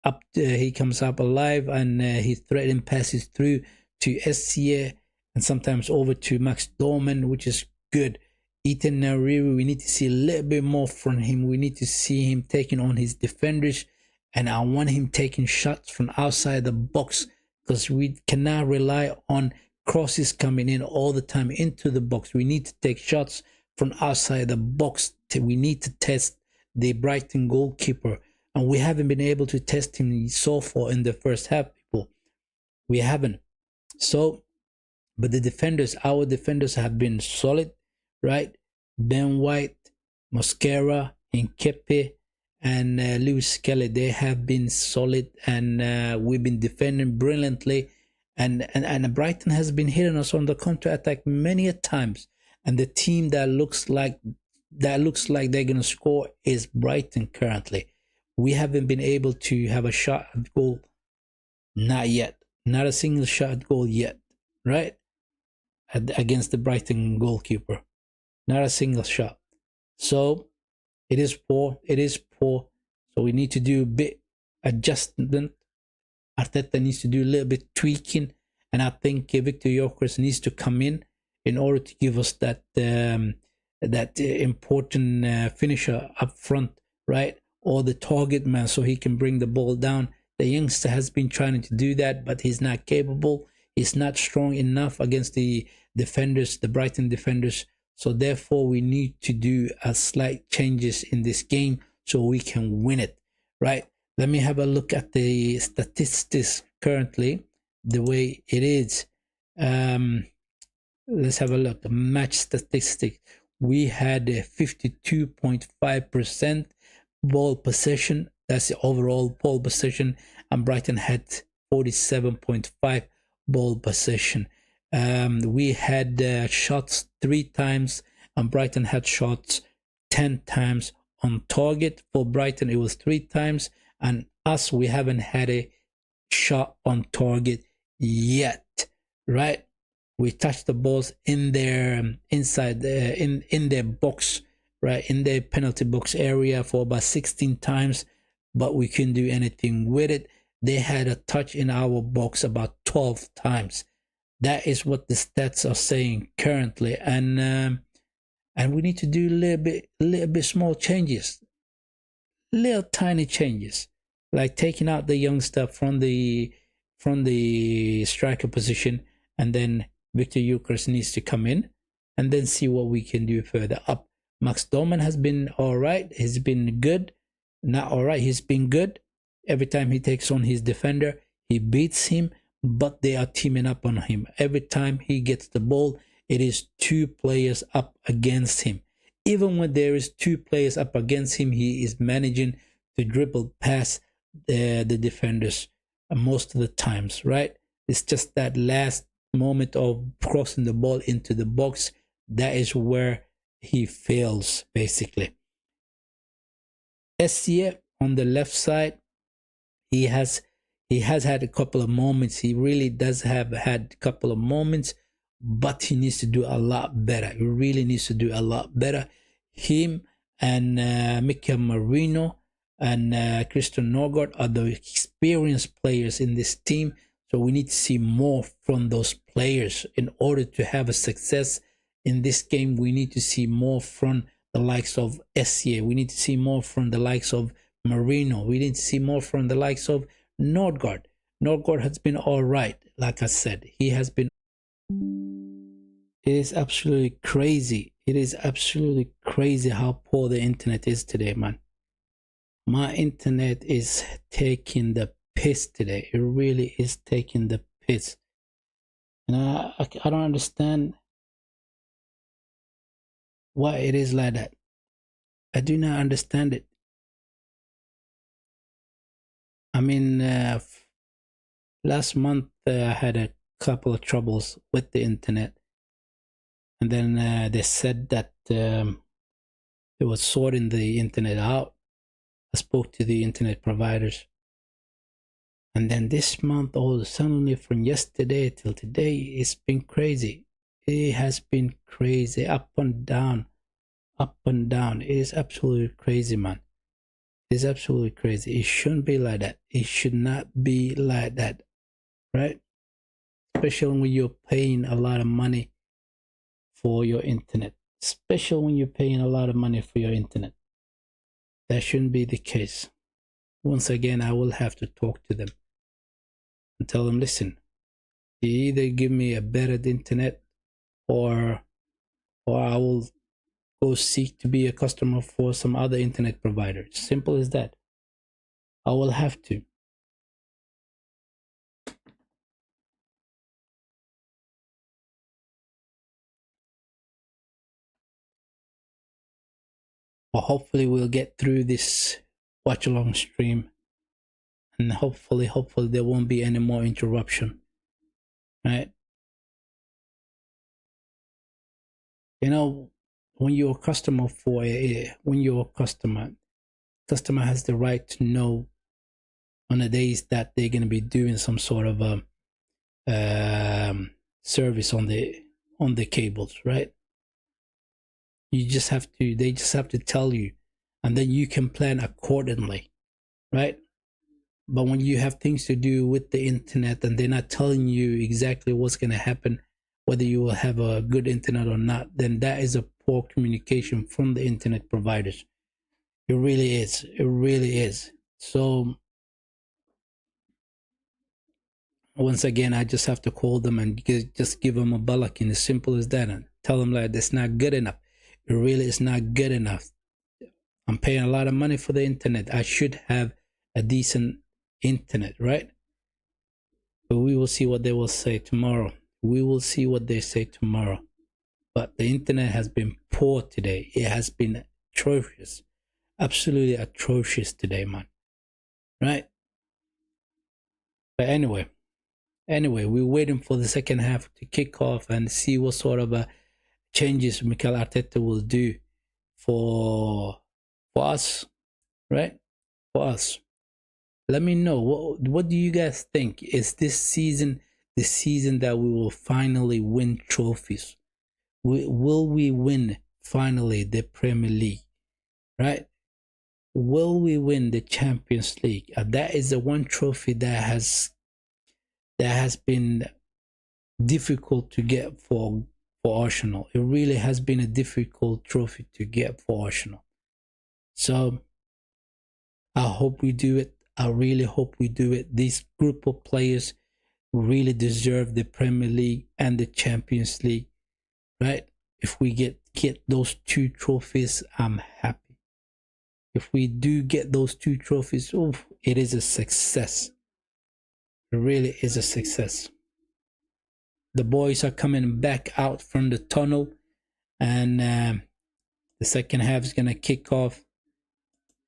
up. He comes up alive, and he threatening passes through to Essie and sometimes over to Max Dorman, which is good. Ethan Nariru, we need to see a little bit more from him. We need to see him taking on his defenders, and I want him taking shots from outside the box, because we cannot rely on crosses coming in all the time into the box. We need to take shots from outside the box. We need to test the Brighton goalkeeper, and we haven't been able to test him so far in the first half, people. We haven't. So, but the defenders, our defenders have been solid, right? Ben White, Mosquera, Nkepe, and Lewis Skelly, they have been solid, and we've been defending brilliantly, and Brighton has been hitting us on the counter attack many a times, and the team that looks like they're gonna score is Brighton currently. We haven't been able to have a shot at goal, not yet, not a single shot at goal yet, right? Against the Brighton goalkeeper. Not a single shot. So it is poor. It is poor. So we need to do a bit adjustment. Arteta needs to do a little bit tweaking, and I think Victor Gyokeres needs to come in order to give us that important finisher up front, right? Or the target man, so he can bring the ball down. The youngster has been trying to do that, but he's not capable. He's not strong enough against the defenders, the Brighton defenders. So therefore, we need to do a slight changes in this game so we can win it, right? Let me have a look at the statistics currently, the way it is. Let's have a look. Match statistics. We had a 52.5% ball possession. That's the overall ball possession. And Brighton had 47.5 ball possession. We had shots 3 times, and Brighton had shots 10 times. On target for Brighton, it was 3 times, and us, we haven't had a shot on target yet, right? We touched the balls in their inside in their box, right, in their penalty box area for about 16 times, but we couldn't do anything with it. They had a touch in our box about 12 times. That is what the stats are saying currently, and we need to do a little bit small changes, little tiny changes, like taking out the young stuff from the striker position, and then Victor Yukers needs to come in, and then see what we can do further up. Max Doman has been all right. He's been good. Not all right. He's been good. Every time he takes on his defender, he beats him, but they are teaming up on him. Every time he gets the ball, it is two players up against him. Even when there is two players up against him, he is managing to dribble past the defenders most of the times, right? It's just that last moment of crossing the ball into the box, that is where he fails, basically. Essie on the left side, he has had a couple of moments. He really does have had a couple of moments, but he needs to do a lot better. He really needs to do a lot better. Him and Mika Marino and Christian Norgård are the experienced players in this team. So we need to see more from those players in order to have a success in this game. We need to see more from the likes of Essie. We need to see more from the likes of Marino. We need to see more from the likes of Norgård. Norgård has been all right. Like I said, he has been. It is absolutely crazy. It is absolutely crazy how poor the internet is today, man. My internet is taking the piss today. It really is taking the piss. And I don't understand why it is like that. I do not understand it. I mean, last month I had a couple of troubles with the internet. And then they said that they were sorting the internet out. I spoke to the internet providers. And then this month, suddenly from yesterday till today, it's been crazy. It has been crazy, up and down, up and down. It is absolutely crazy, man. It is absolutely crazy. It shouldn't be like that. It should not be like that, right? Especially when you're paying a lot of money for your internet. Especially when you're paying a lot of money for your internet. That shouldn't be the case. Once again, I will have to talk to them and tell them, listen, you either give me a better internet or I will go seek to be a customer for some other internet provider. Simple as that. I will have to. But hopefully we'll get through this watch along stream, and hopefully there won't be any more interruption, right? You know, when you're a customer customer has the right to know on the days that they're going to be doing some sort of service on the cables, right? They just have to tell you, and then you can plan accordingly, right? But when you have things to do with the internet and they're not telling you exactly what's going to happen, whether you will have a good internet or not, then that is a poor communication from the internet providers. It really is. It really is. So once again, I just have to call them and just give them a balakin, as simple as that, and tell them like that's not good enough. It really is not good enough. I'm paying a lot of money for the internet. I should have a decent internet, right? But we will see what they will say tomorrow. We will see what they say tomorrow. But the internet has been poor today. It has been atrocious. Absolutely atrocious today, man. Right? But anyway, we're waiting for the second half to kick off and see what sort of changes Mikel Arteta will do for us, right? For us. Let me know, what do you guys think? Is this season the season that we will finally win trophies? Will we win finally the Premier League, right? Will we win the Champions League? That is the one trophy that has been difficult to get for Arsenal. It really has been a difficult trophy to get for Arsenal. So I hope we do it. I really hope we do it. This group of players really deserve the Premier League and the Champions League, right? If we get those two trophies, I'm happy. If we do get those two trophies, oof, it is a success. It really is a success. The boys are coming back out from the tunnel, and the second half is gonna kick off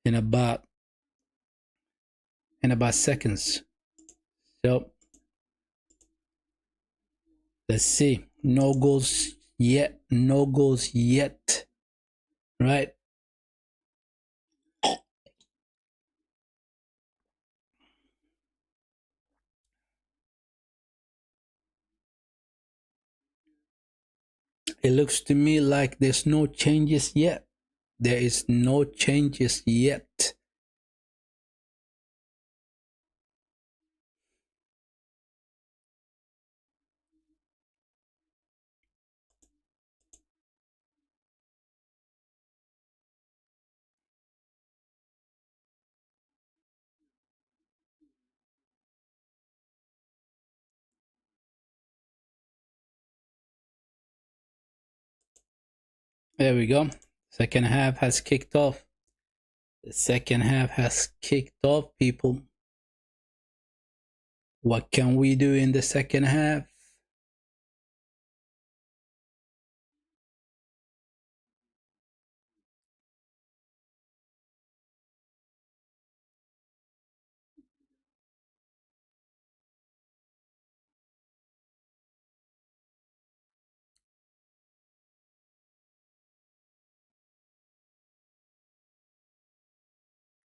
in about seconds. So let's see. No goals yet. No goals yet. Right? It looks to me like there's no changes yet. There is no changes yet. There we go. Second half has kicked off. The second half has kicked off, people. What can we do in the second half?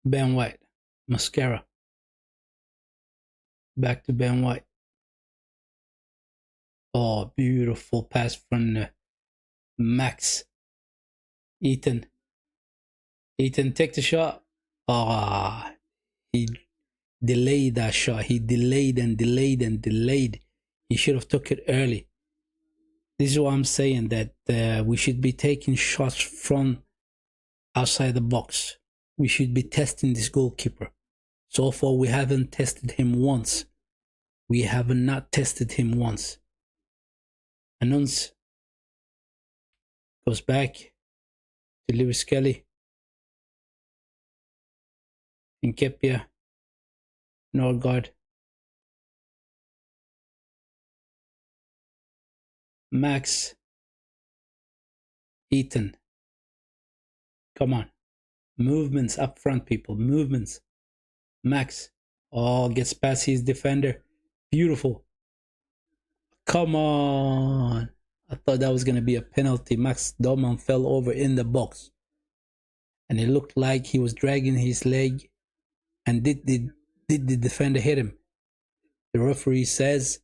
Ben White. Mascara. Back to Ben White. Oh, beautiful pass from Max. Ethan. Ethan, take the shot. Ah, he delayed that shot. He delayed and delayed and delayed. He should have took it early. This is what I'm saying, that we should be taking shots from outside the box. We should be testing this goalkeeper. So far, we haven't tested him once. We have not tested him once. Announce goes back to Lewis Kelly. Nkepia. Norgard. Max. Ethan. Come on. Movements up front, people. Movements. Max. Oh, gets past his defender. Beautiful. Come on. I thought that was going to be a penalty. Max Doman fell over in the box. And it looked like he was dragging his leg. And did the defender hit him? The referee says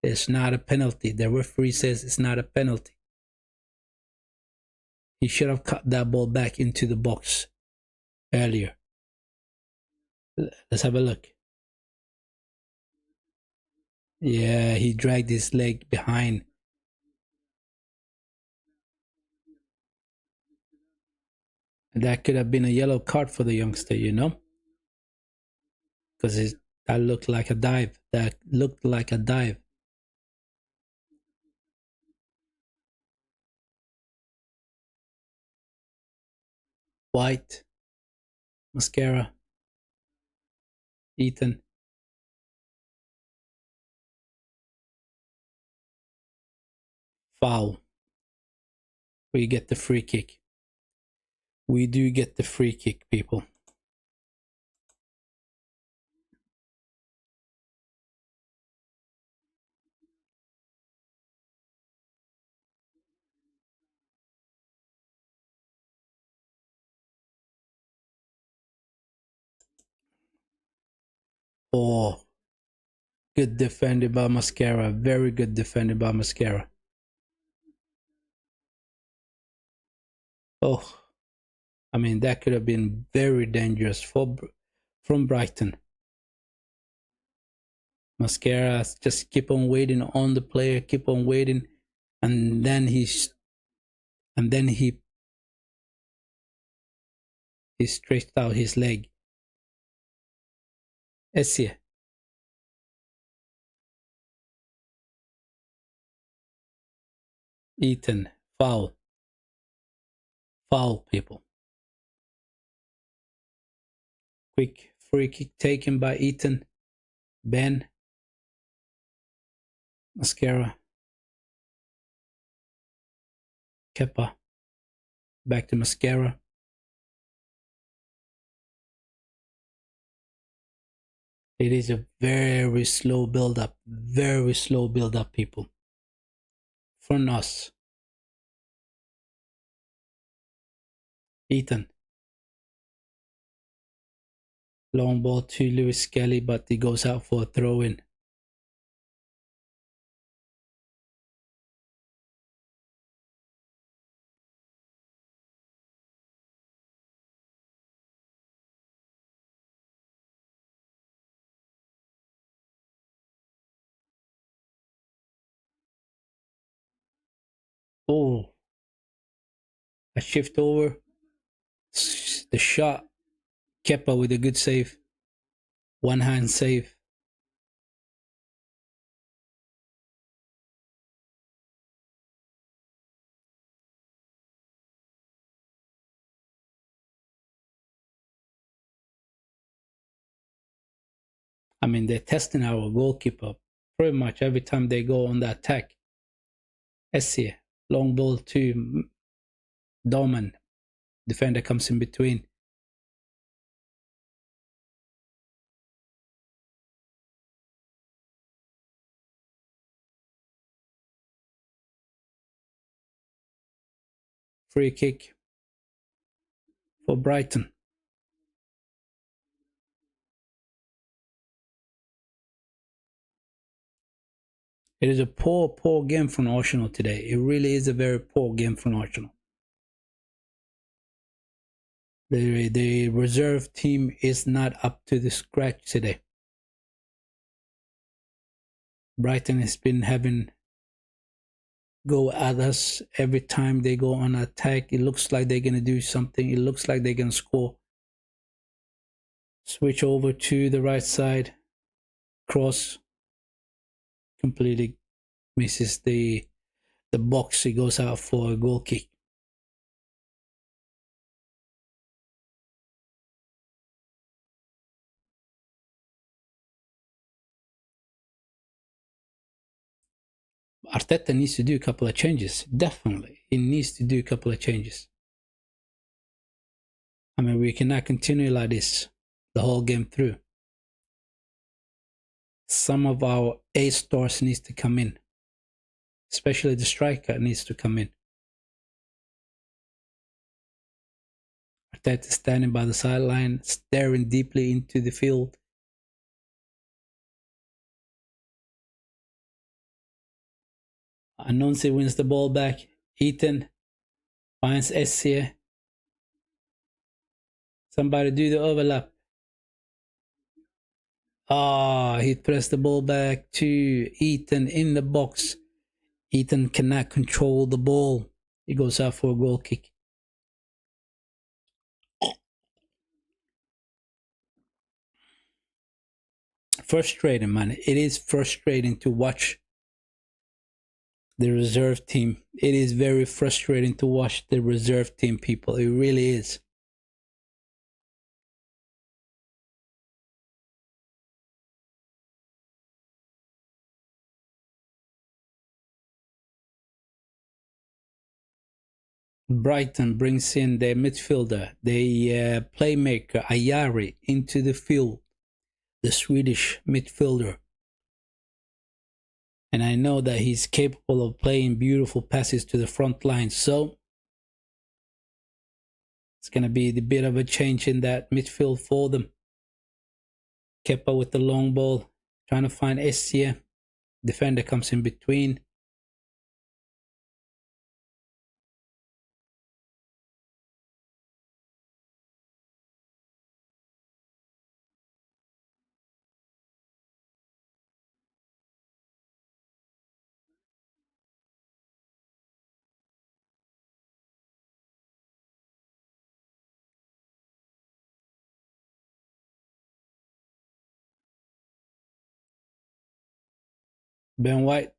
it's not a penalty. The referee says it's not a penalty. He should have cut that ball back into the box earlier. Let's have a look. Yeah, he dragged his leg behind. That could have been a yellow card for the youngster, you know? Because that looked like a dive. That looked like a dive. White. Mascara. Ethan. Foul. We get the free kick. We do get the free kick, people. Oh, good defended by Mascara. Very good defended by Mascara. Oh, I mean, that could have been very dangerous from Brighton. Mascara just keep on waiting on the player, keep on waiting, and then he stretched out his leg. Essie, Ethan, foul, foul, people. Quick free kick taken by Ethan. Ben, Mascara, Kepa, back to Mascara. It is a very slow build up, people. From us. Ethan. Long ball to Lewis Skelly, but he goes out for a throw in. Oh, a shift over. The shot. Kepa with a good save. One hand save. I mean, they're testing our goalkeeper pretty much every time they go on the attack. Essie, long ball to Dorman. Defender comes in between. Free kick for Brighton. It is a poor game from Arsenal today. It really is a very poor game from Arsenal. The reserve team is not up to the scratch today. Brighton has been having go at us every time they go on attack. It looks like they're going to do something. It looks like they're going to score. Switch over to the right side. Cross. Completely misses the box. He goes out for a goal kick. Arteta needs to do a couple of changes. Definitely. He needs to do a couple of changes. I mean, we cannot continue like this the whole game through. Some of our A stars needs to come in. Especially the striker needs to come in. Arteta standing by the sideline, staring deeply into the field. Anonsi wins the ball back. Ethan finds Essie. Somebody do the overlap. He pressed the ball back to Ethan in the box. Ethan cannot control the ball. He goes out for a goal kick. Frustrating, man. It is frustrating to watch the reserve team. It is very frustrating to watch the reserve team, people. It really is. Brighton brings in their midfielder, the playmaker Ayari into the field, the Swedish midfielder. And I know that he's capable of playing beautiful passes to the front line. So it's going to be a bit of a change in that midfield for them. Kepa with the long ball, trying to find Essie. Defender comes in between. Ben White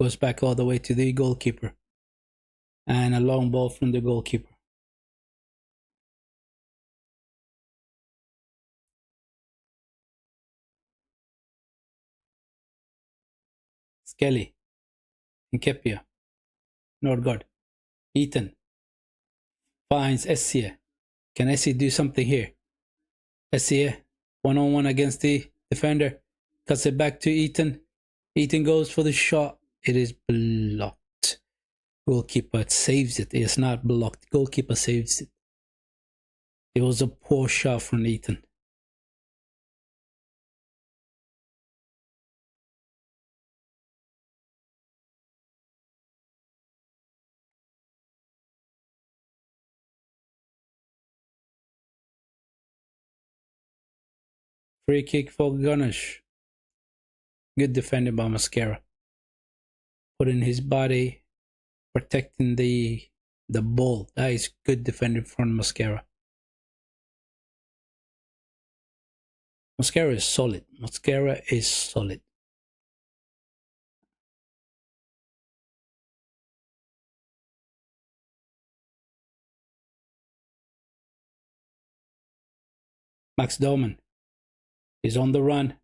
goes back all the way to the goalkeeper. And a long ball from the goalkeeper. Skelly. Nkepia. Nordgaard. Eaton. Finds Essie. Can Essie do something here? Essie. One-on-one against the defender. Cuts it back to Eaton. Eaton goes for the shot. It is blocked. Goalkeeper saves it. It's not blocked. Goalkeeper saves it. It was a poor shot from Eaton. Free kick for Gunners. Good defending by Mascara. Putting his body, protecting the ball. That is good defending from Mascara. Mascara is solid. Mascara is solid. Max Doman is on the run.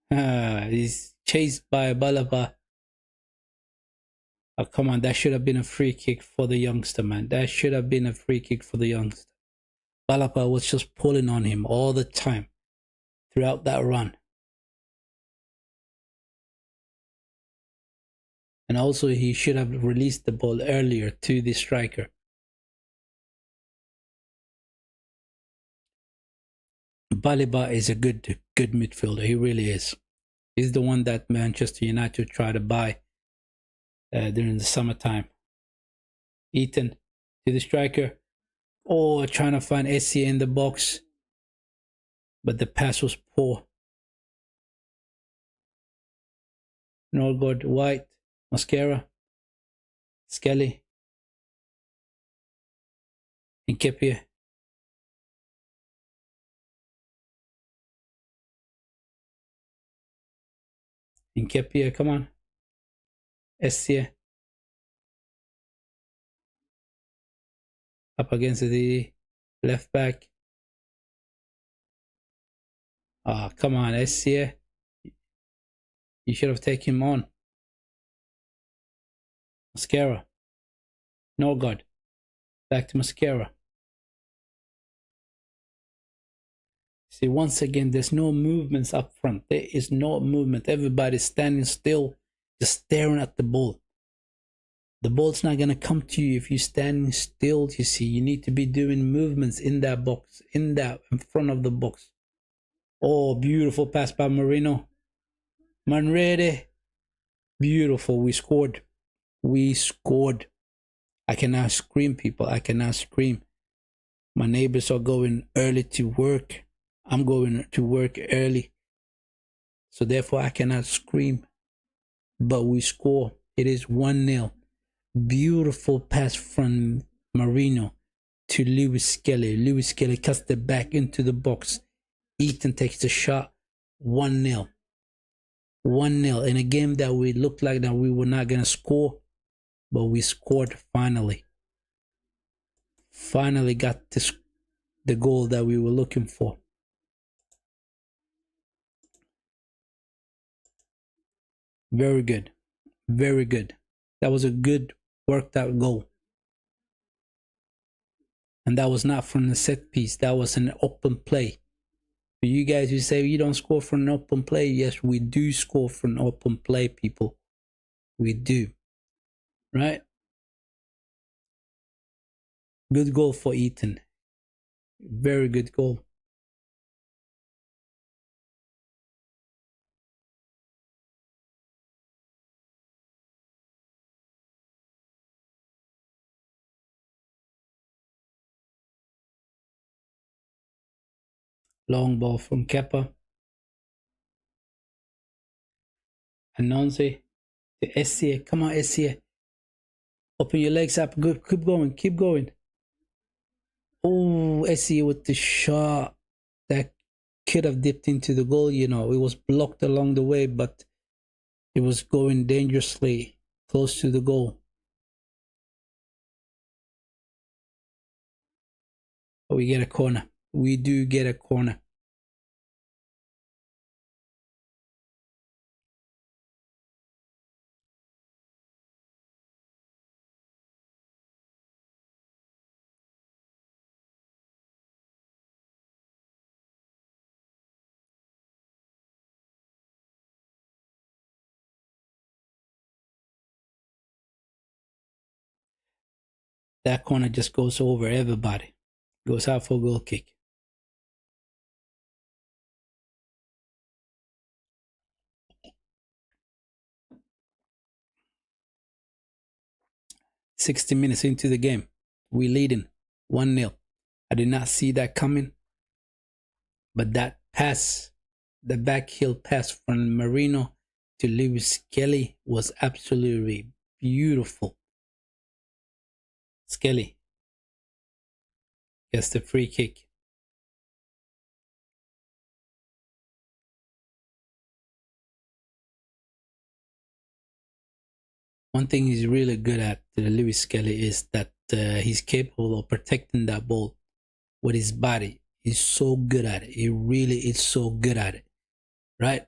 He's chased by Balaba. Oh, come on, that should have been a free kick for the youngster, man. That should have been a free kick for the youngster. Balaba was just pulling on him all the time throughout that run. And also, he should have released the ball earlier to the striker. Balaba is a good midfielder. He really is. He's the one that Manchester United tried to buy during the summertime. Eaton to the striker. Oh, trying to find Essie in the box. But the pass was poor. Nordgaard, White, Mascara, Skelly, Nkepia. Nkepia, come on. Essie. Up against the left back. Ah, come on, Essie. You should have taken him on. Mascara. Nordgaard. Back to Mascara. See, once again, there's no movements up front. There is no movement. Everybody's standing still, just staring at the ball. The ball's not going to come to you if you're standing still, you see. You need to be doing movements in that box, in front of the box. Oh, beautiful pass by Marino. Manrede. Beautiful. We scored. We scored. I cannot scream, people. I cannot scream. My neighbors are going early to work. I'm going to work early. So therefore, I cannot scream. But we score. It is 1-0. Beautiful pass from Marino to Lewis Skelly. Lewis Skelly cuts it back into the box. Eaton takes the shot. 1-0. 1-0 in a game that we looked like that we were not going to score, but we scored finally. Finally got the goal that we were looking for. Very good. Very good. That was a good worked out goal. And that was not from the set piece. That was an open play. For you guys who say you don't score from an open play, yes, we do score from an open play, people. We do. Right? Good goal for Eaton. Very good goal. Long ball from Kepa. Anonsi to Essie. Come on, Essie. Open your legs up. Good. Keep going. Keep going. Oh, Essie with the shot. That could have dipped into the goal. You know, it was blocked along the way, but it was going dangerously close to the goal. But we get a corner. We do get a corner. That corner just goes over everybody. Goes out for a goal kick. "60 minutes into the game, we leading 1-0. I did not see that coming, but that pass, the backheel pass from Marino to Lewis Kelly was absolutely beautiful. Skelly gets the free kick. One thing he's really good at, Lewis Skelly, is that he's capable of protecting that ball with his body. He's so good at it. He really is so good at it. Right?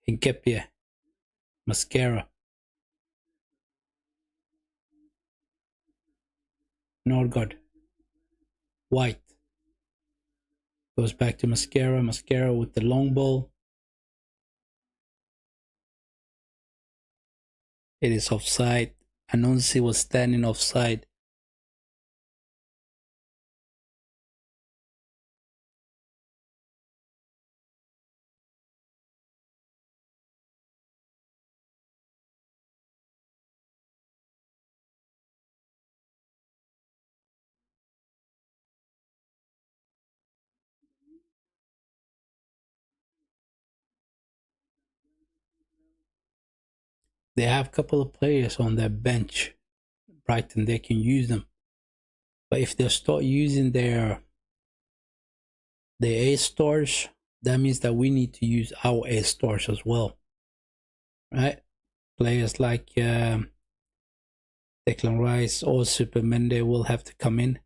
Hinkepia, Mascara, Norgard, White. Goes back to Mascara. Mascara with the long ball. It is offside. Anonsi was standing offside. They have a couple of players on their bench, Brighton. They can use them, but if they start using their A stars, that means that we need to use our A stars as well, right? Players like Declan Rice or Superman, they will have to come in.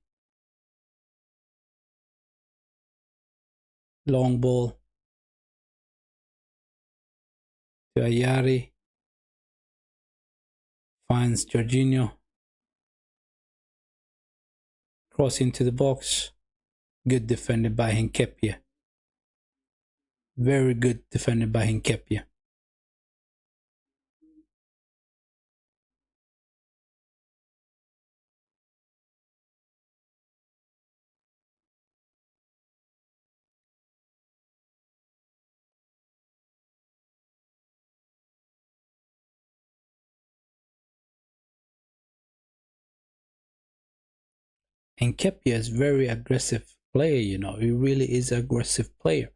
Long ball to Ayari. Finds Jorginho. Cross into the box. Good defended by Hinkepia. Very good defended by Hinkepia. Hinkepia is very aggressive player, you know. He really is an aggressive player.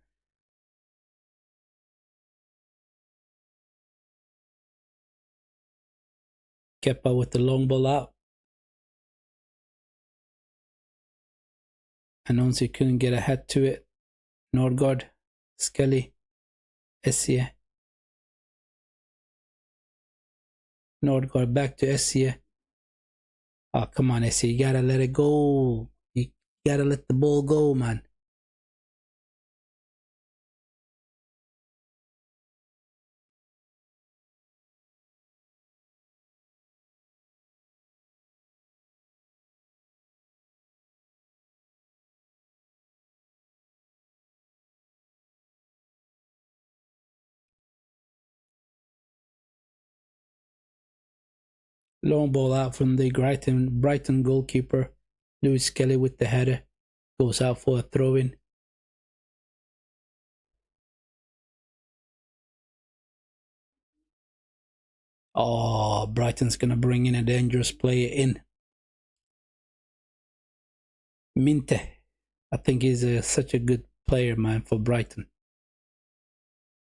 Kepa with the long ball out. Anonsi couldn't get ahead to it. Nordgaard, Skelly, Essie. Nordgaard back to Essie. Oh, come on, Essie. You gotta let it go. You gotta let the ball go, man. Long ball out from the Brighton goalkeeper. Lewis Kelly with the header. Goes out for a throw-in. Oh, Brighton's gonna bring in a dangerous player in. Minte. I think he's such a good player, man, for Brighton.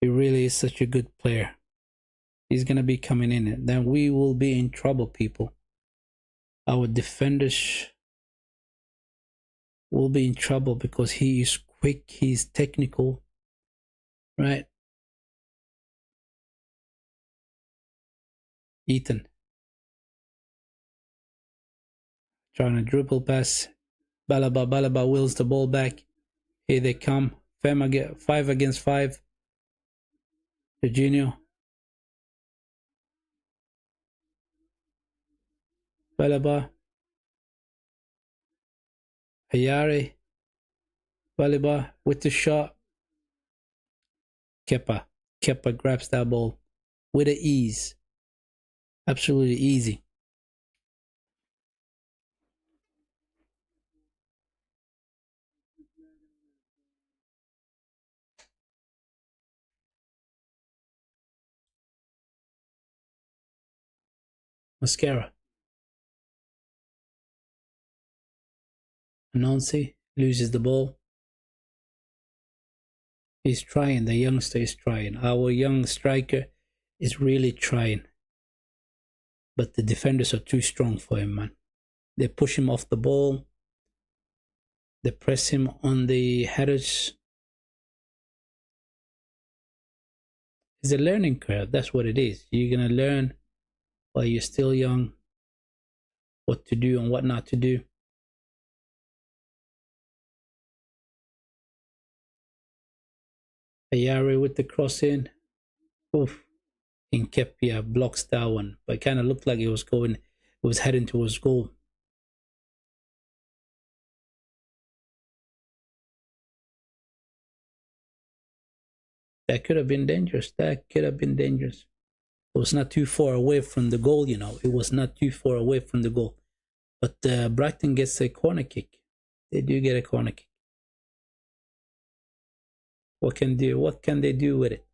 He really is such a good player. He's gonna be coming in, and then we will be in trouble, people. Our defenders will be in trouble because he is quick, he's technical, right? Ethan trying to dribble pass. Balaba wills the ball back. Here they come. 5 against 5. Jorginho. Balaba. Ayare. Balaba with the shot. Kepa. Kepa grabs that ball with ease. Absolutely easy. Mascara. Anansi loses the ball. He's trying. The youngster is trying. Our young striker is really trying. But the defenders are too strong for him, man. They push him off the ball. They press him on the headers. It's a learning curve. That's what it is. You're going to learn while you're still young what to do and what not to do. Ayari with the cross in. Oof. Nkepia blocks that one. But it kind of looked like it was heading towards goal. That could have been dangerous. That could have been dangerous. It was not too far away from the goal, you know. It was not too far away from the goal. But Brighton gets a corner kick. They do get a corner kick. What can they do with it?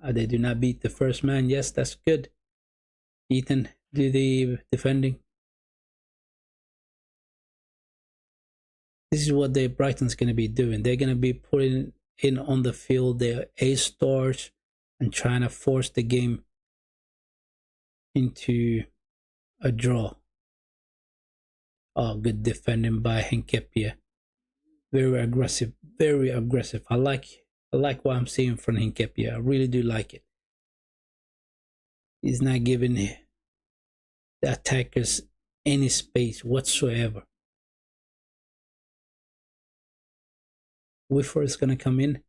They do not beat the first man. Yes, that's good. Ethan, do the defending. This is what Brighton's going to be doing. They're going to be putting in on the field their ace stars and trying to force the game into a draw. Oh, good defending by Nkepia. Very aggressive, very aggressive. I like what I'm seeing from Nkepia. I really do like it. He's not giving the attackers any space whatsoever. Whiffer is going to come in.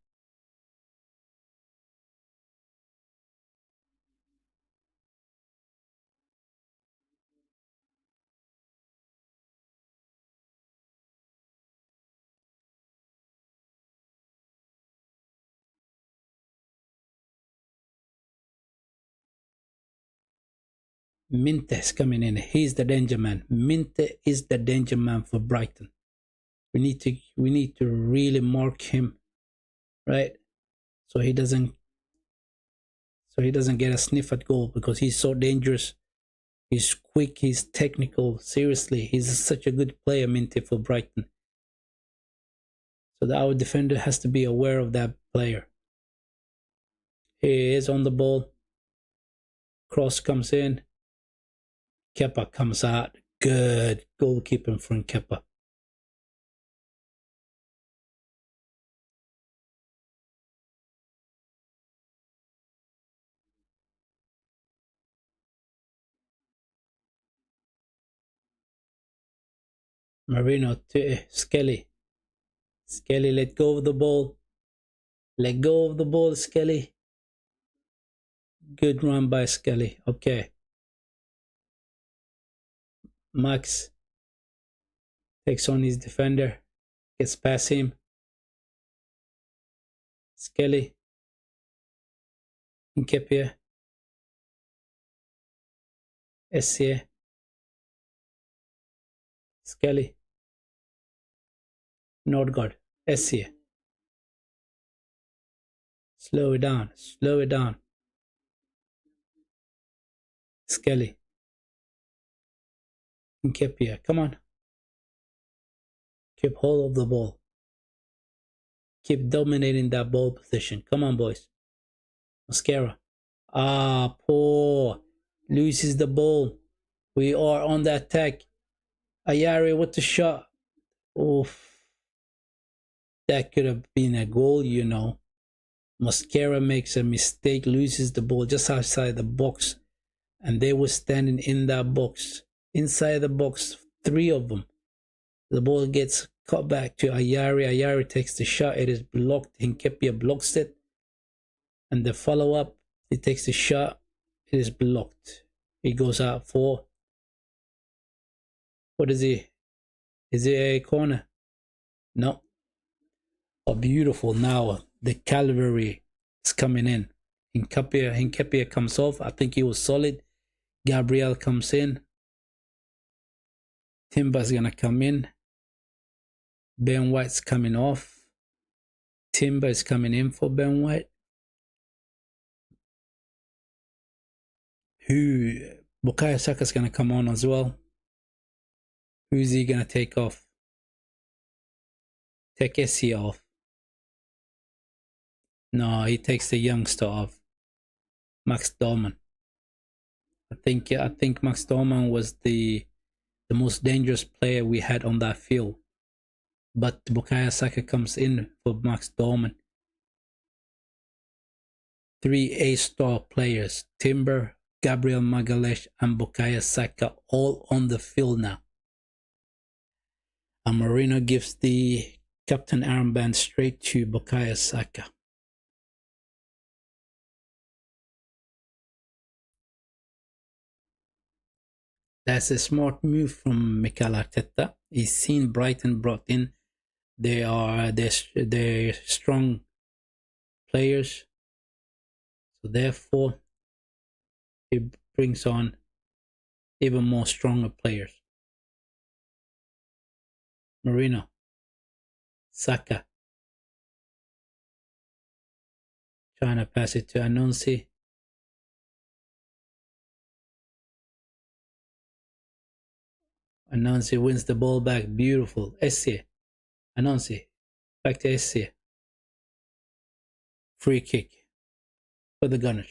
Minte is coming in. He's the danger man. Minte is the danger man for Brighton. We need to really mark him, right? So he doesn't get a sniff at goal because he's so dangerous. He's quick, he's technical. Seriously, he's such a good player, Minte, for Brighton. So our defender has to be aware of that player. He is on the ball. Cross comes in. Kepa comes out. Good goalkeeping from Kepa. Marino to Skelly. Skelly, let go of the ball. Let go of the ball, Skelly. Good run by Skelly. Okay. Max takes on his defender. Gets past him. Skelly. Nkepia. Essie. Skelly. Nordgaard. Essie. Slow it down. Slow it down. Skelly. Nkepia. Come on. Keep hold of the ball. Keep dominating that ball position. Come on, boys. Mascara. Ah, poor. loses the ball. We are on the attack. Ayari with the shot. Oof. That could have been a goal, you know. Mascara makes a mistake, loses the ball just outside the box. And they were standing in that box. Inside the box, 3 of them. The ball gets cut back to Ayari. Ayari takes the shot. It is blocked. Hinkepia blocks it. And the follow-up, he takes the shot. It is blocked. He goes out for... What is he? Is it a corner? No. Oh, beautiful. Now the cavalry is coming in. Hinkepia comes off. I think he was solid. Gabriel comes in. Timber's gonna come in. Ben White's coming off. Timber is coming in for Ben White. Bukayo Saka's gonna come on as well. Who's he gonna take off? Take Essie off. No, he takes the youngster off. Max Dorman. I think Max Dorman was the most dangerous player we had on that field. But Bukayo Saka comes in for Max Dorman. 3 A-star players. Timber, Gabriel Magalhaes and Bukayo Saka all on the field now. And Marino gives the captain armband straight to Bukayo Saka. That's a smart move from Mikel Arteta. He's seen Brighton brought in. They're strong players. So therefore, he brings on even more stronger players. Marino, Saka, trying to pass it to Anonsi. Anonsi wins the ball back. Beautiful. Essie. Anonsi. Back to Essie. Free kick for the Gunners.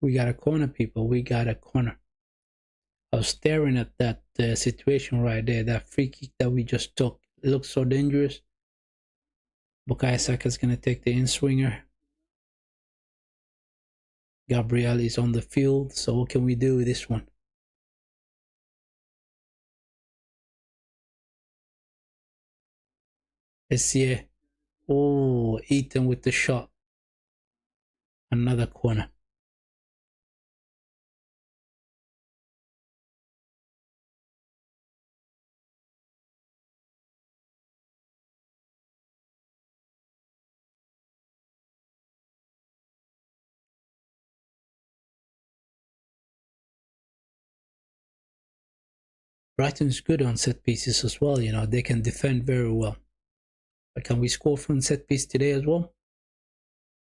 We got a corner, people. We got a corner. I was staring at that situation right there. That free kick that we just took. It looks so dangerous. Bukayo Saka is going to take the in-swinger. Gabriel is on the field. So what can we do with this one? Essie. Oh, Ethan with the shot. Another corner. Brighton's good on set pieces as well, you know, they can defend very well. But can we score from set piece today as well?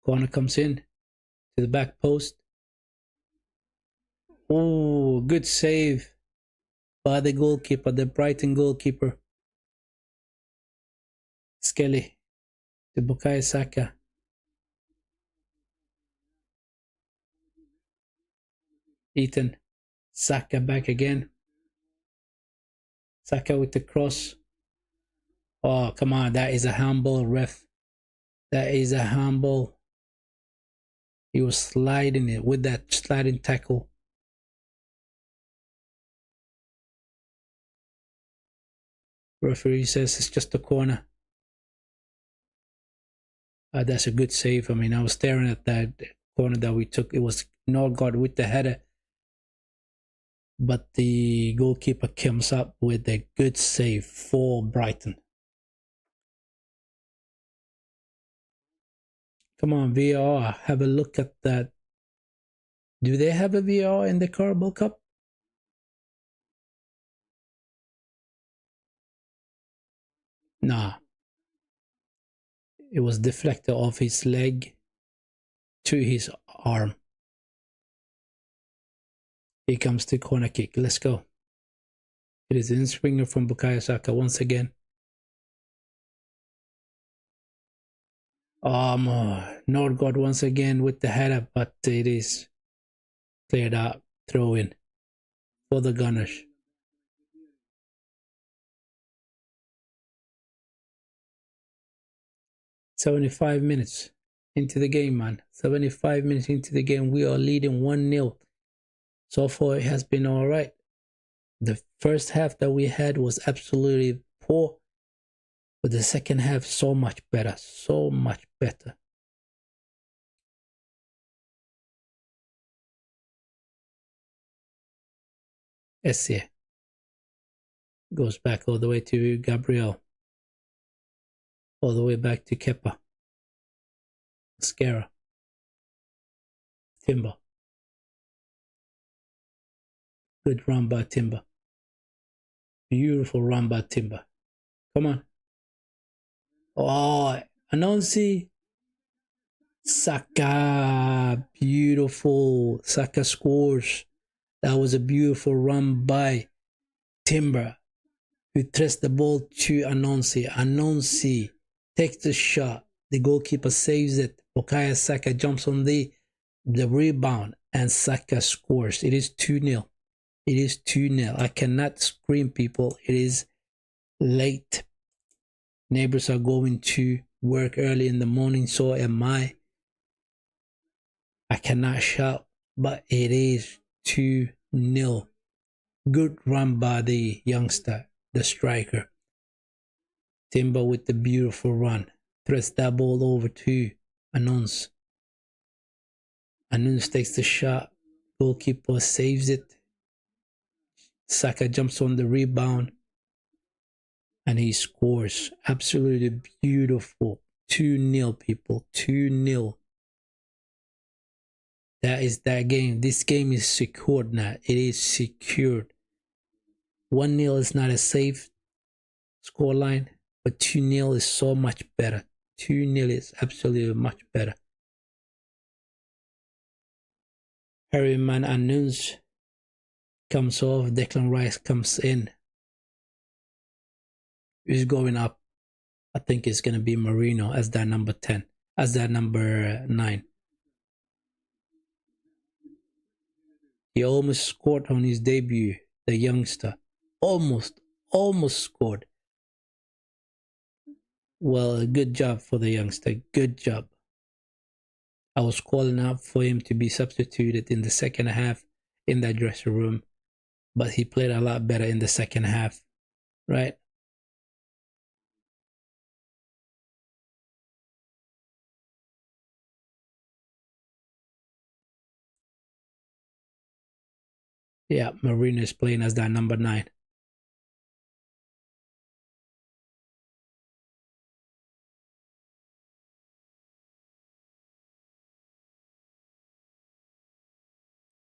Corner comes in to the back post. Oh, good save by the goalkeeper, the Brighton goalkeeper. Skelly to Bukayo Saka. Ethan. Saka back again. Saka with the cross. Oh, come on. That is a handball, ref. That is a handball. He was sliding it with that sliding tackle. Referee says it's just a corner. That's a good save. I mean, I was staring at that corner that we took. It was Norgard with the header, but the goalkeeper comes up with a good save for Brighton. Come on, VAR, have a look at that. Do they have a VAR in the Carabao Cup? Nah. It was deflected off his leg to his arm. Here comes the corner kick. Let's go. It is in swinger from Bukayo Saka once again. Nordgaard once again with the header, but it is cleared out. Throw in for the Gunners. "75 minutes into the game, man. 75 minutes into the game. We are leading 1-0. So far, it has been all right. The first half that we had was absolutely poor. But the second half, so much better. So much better. Essie goes back all the way to Gabriel. All the way back to Kepa. Mascara. Timber. Good run by Timber. Beautiful run by Timber. Come on. Oh, Anansi. Saka. Beautiful. Saka scores. That was a beautiful run by Timber, who throws the ball to Anansi. Anansi takes the shot. The goalkeeper saves it. Bukayo Saka jumps on the rebound, and Saka scores. It is 2-0. It is 2-0. I cannot scream, people. It is late. Neighbors are going to work early in the morning, so am I. I cannot shout, but it is 2-0. Good run by the youngster, the striker. Timber with the beautiful run. Throws that ball over to Anons. Anons takes the shot. Goalkeeper saves it. Saka jumps on the rebound. And he scores. Absolutely beautiful. 2-0, people. 2-0. That is that game. This game is secured now. It is secured. 1-0 is not a safe scoreline, but 2-0 is so much better. 2-0 is absolutely much better. Harryman Annuns comes off. Declan Rice comes in. Who's going up? I think it's going to be Marino as that number 10. As that number 9. He almost scored on his debut, the youngster. Almost scored. Well, good job for the youngster. Good job. I was calling out for him to be substituted in the second half in that dressing room, but he played a lot better in the second half, right? Yeah, Marino is playing as that number 9.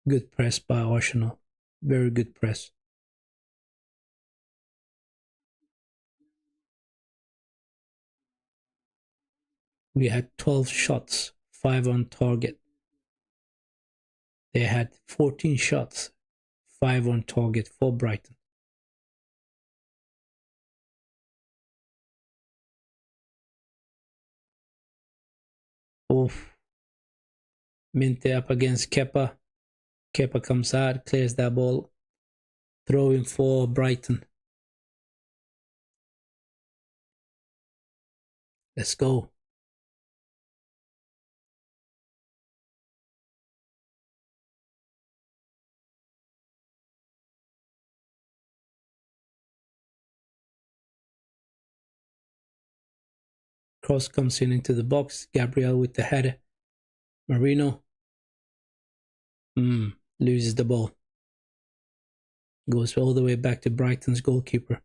Good press by Arsenal. Very good press. We had 12 shots, 5 on target. They had 14 shots, 5 on target for Brighton. Oof. Minte up against Kepa. Kepa comes out, clears that ball. Throwing for Brighton. Let's go. Cross comes in into the box. Gabriel with the header. Marino loses the ball. Goes all the way back to Brighton's goalkeeper.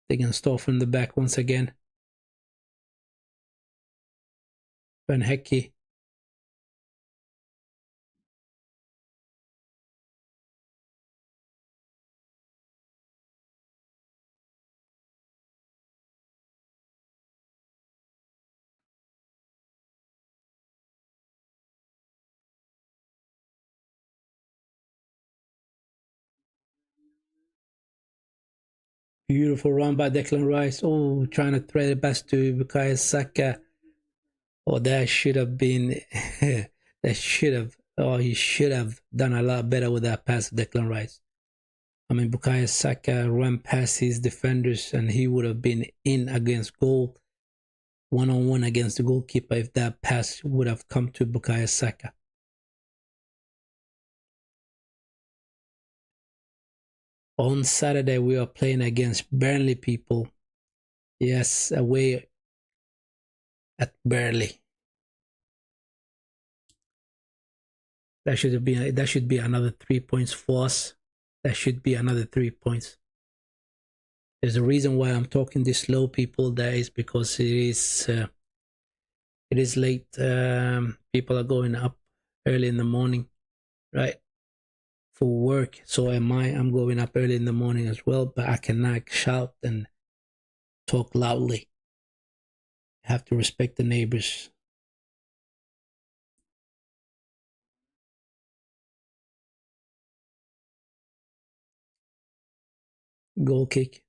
They can start from the back once again. Van Hecke. Beautiful run by Declan Rice. Oh, trying to thread it back to Bukayo Saka. Oh, that should have been... that should have... Oh, he should have done a lot better with that pass, Declan Rice. I mean, Bukayo Saka ran past his defenders and he would have been in against goal, one-on-one against the goalkeeper if that pass would have come to Bukayo Saka. On Saturday, we are playing against Burnley, people. Yes, away at Burnley. That should be another 3 points for us. That should be another 3 points. There's a reason why I'm talking this slow, people. That is because it is late. People are going up early in the morning, right, for work. So am I. I'm going up early in the morning as well, but I cannot shout and talk loudly. I have to respect the neighbors. Goal kick.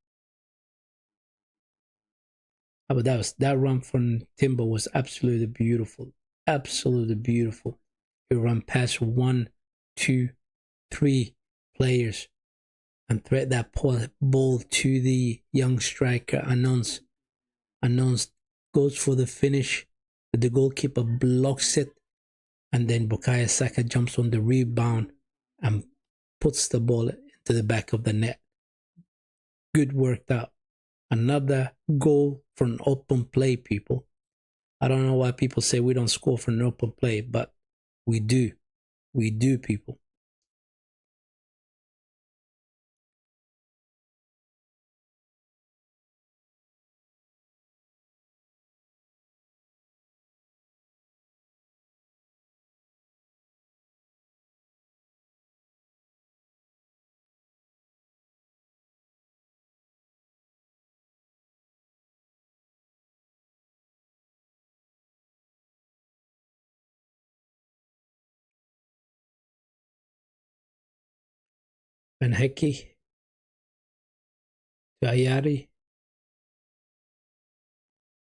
But that run from Timber was absolutely beautiful. Absolutely beautiful. He ran past 1, 2, 3 players and thread that ball to the young striker. Announced goes for the finish, but the goalkeeper blocks it, and then Bukayo Saka jumps on the rebound and puts the ball into the back of the net. Good worked out. Another goal from open play, people. I don't know why people say we don't score from an open play, but we do. We do, people. Van Hecke to Ayari,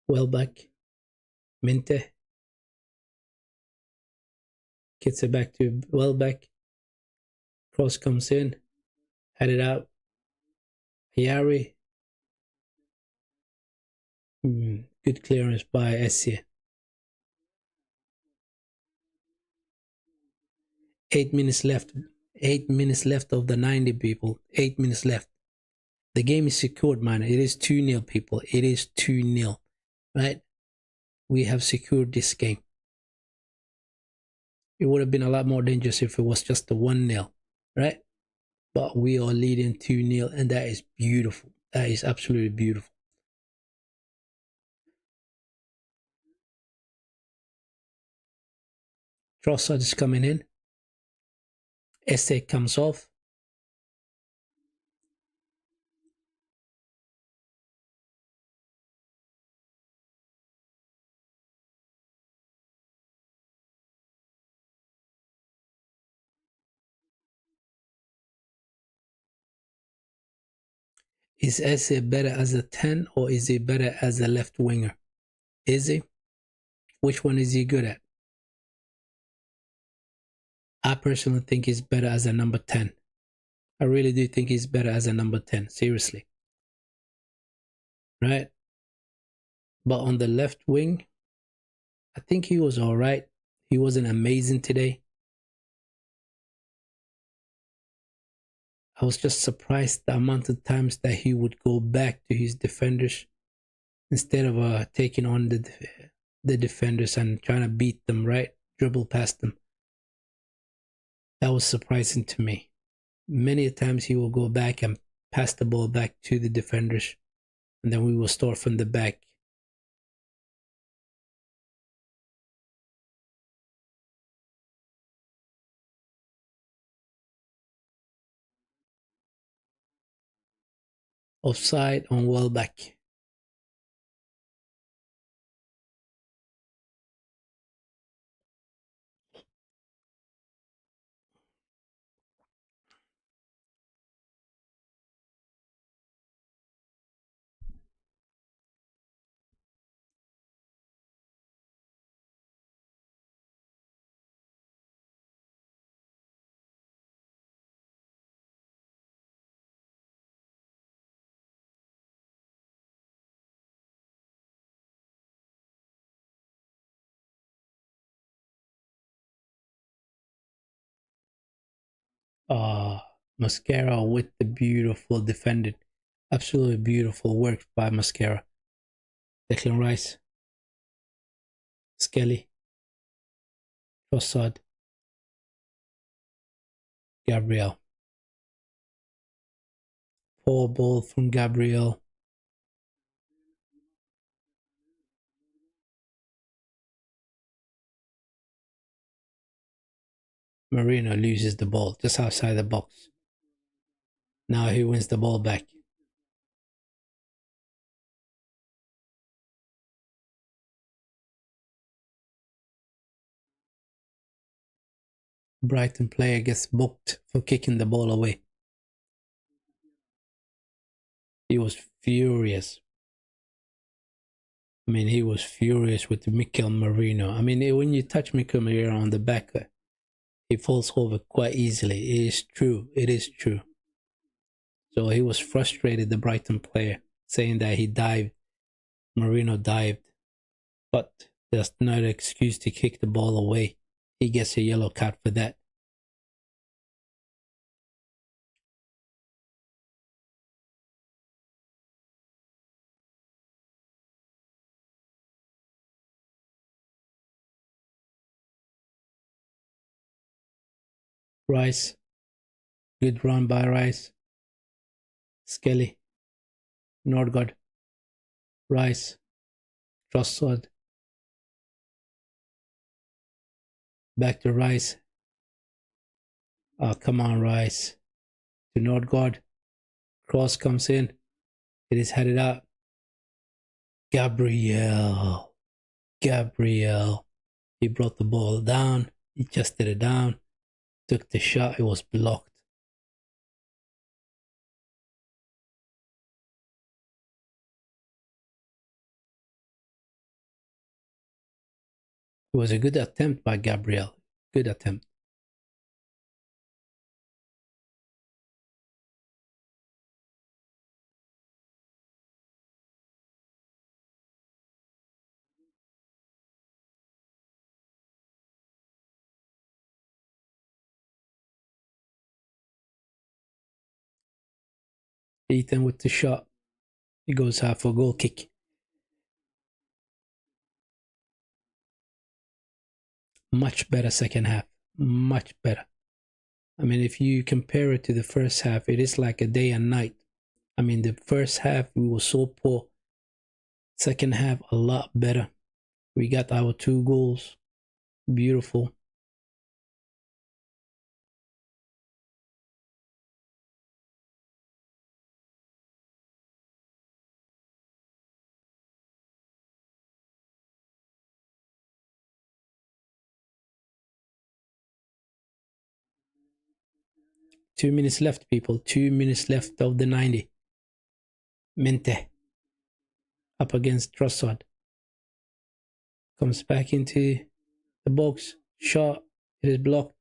Welbeck, Minte, gets it back to Welbeck, cross comes in, headed out, Ayari, good clearance by Essie. 8 minutes left. 8 minutes left of the 90, people. 8 minutes left. The game is secured, man. It is 2-0, people. It is 2-0, right? We have secured this game. It would have been a lot more dangerous if it was just a 1-0, right? But we are leading 2-0, and that is beautiful. That is absolutely beautiful. Trossard is coming in. Esse comes off. Is Esse better as a 10 or is he better as a left winger? Is he? Which one is he good at? I personally think he's better as a number 10. I really do think he's better as a number 10. Seriously. Right? But on the left wing, I think he was all right. He wasn't amazing today. I was just surprised the amount of times that he would go back to his defenders instead of taking on the defenders and trying to beat them, right? Dribble past them. That was surprising to me. Many times he will go back and pass the ball back to the defenders, and then we will start from the back. Offside on Welbeck. Mascara with the beautiful defended. Absolutely beautiful work by Mascara. Declan Rice. Skelly. Trossard. Gabriel. Poor ball from Gabriel. Marino loses the ball just outside the box. Now he wins the ball back. Brighton player gets booked for kicking the ball away. He was furious. I mean, he was furious with Mikel Merino. I mean, when you touch Mikel Merino on the back, he falls over quite easily. It is true. It is true. So he was frustrated, the Brighton player, saying that he dived. Merino dived. But that's not an excuse to kick the ball away. He gets a yellow card for that. Rice. Good run by Rice. Skelly. Nordgaard. Rice. Trossard. Back to Rice. Oh, come on, Rice. To Nordgaard. Cross comes in. It is headed out. Gabriel. He brought the ball down. He adjusted it down. Took the shot. It was blocked. It was a good attempt by Gabriel. Good attempt. Ethan with the shot. He goes out for a goal kick. Much better second half. Much better. I mean, if you compare it to the first half, it is like a day and night. I mean, the first half, we were so poor. Second half, a lot better. We got our 2 goals. Beautiful. Two minutes left, people. 2 minutes left of the 90. Mente. Up against Trossard. Comes back into the box. Shot. It is blocked.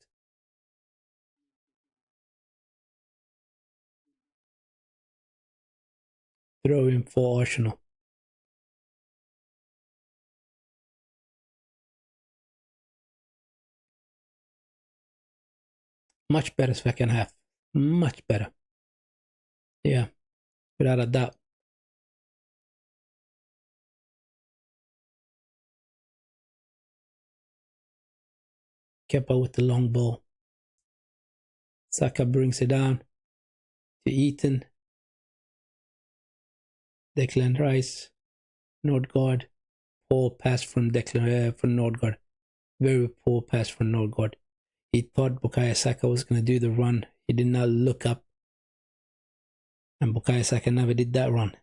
Throw in for Arsenal. Much better second half. Much better. Yeah, without a doubt. Kepa with the long ball. Saka brings it down to Eaton. Declan Rice. Nordgaard. Poor pass from from Nordgaard. Very poor pass from Nordgaard. He thought Bukayo Saka was going to do the run. He did not look up. And Bukayo Saka never did that run.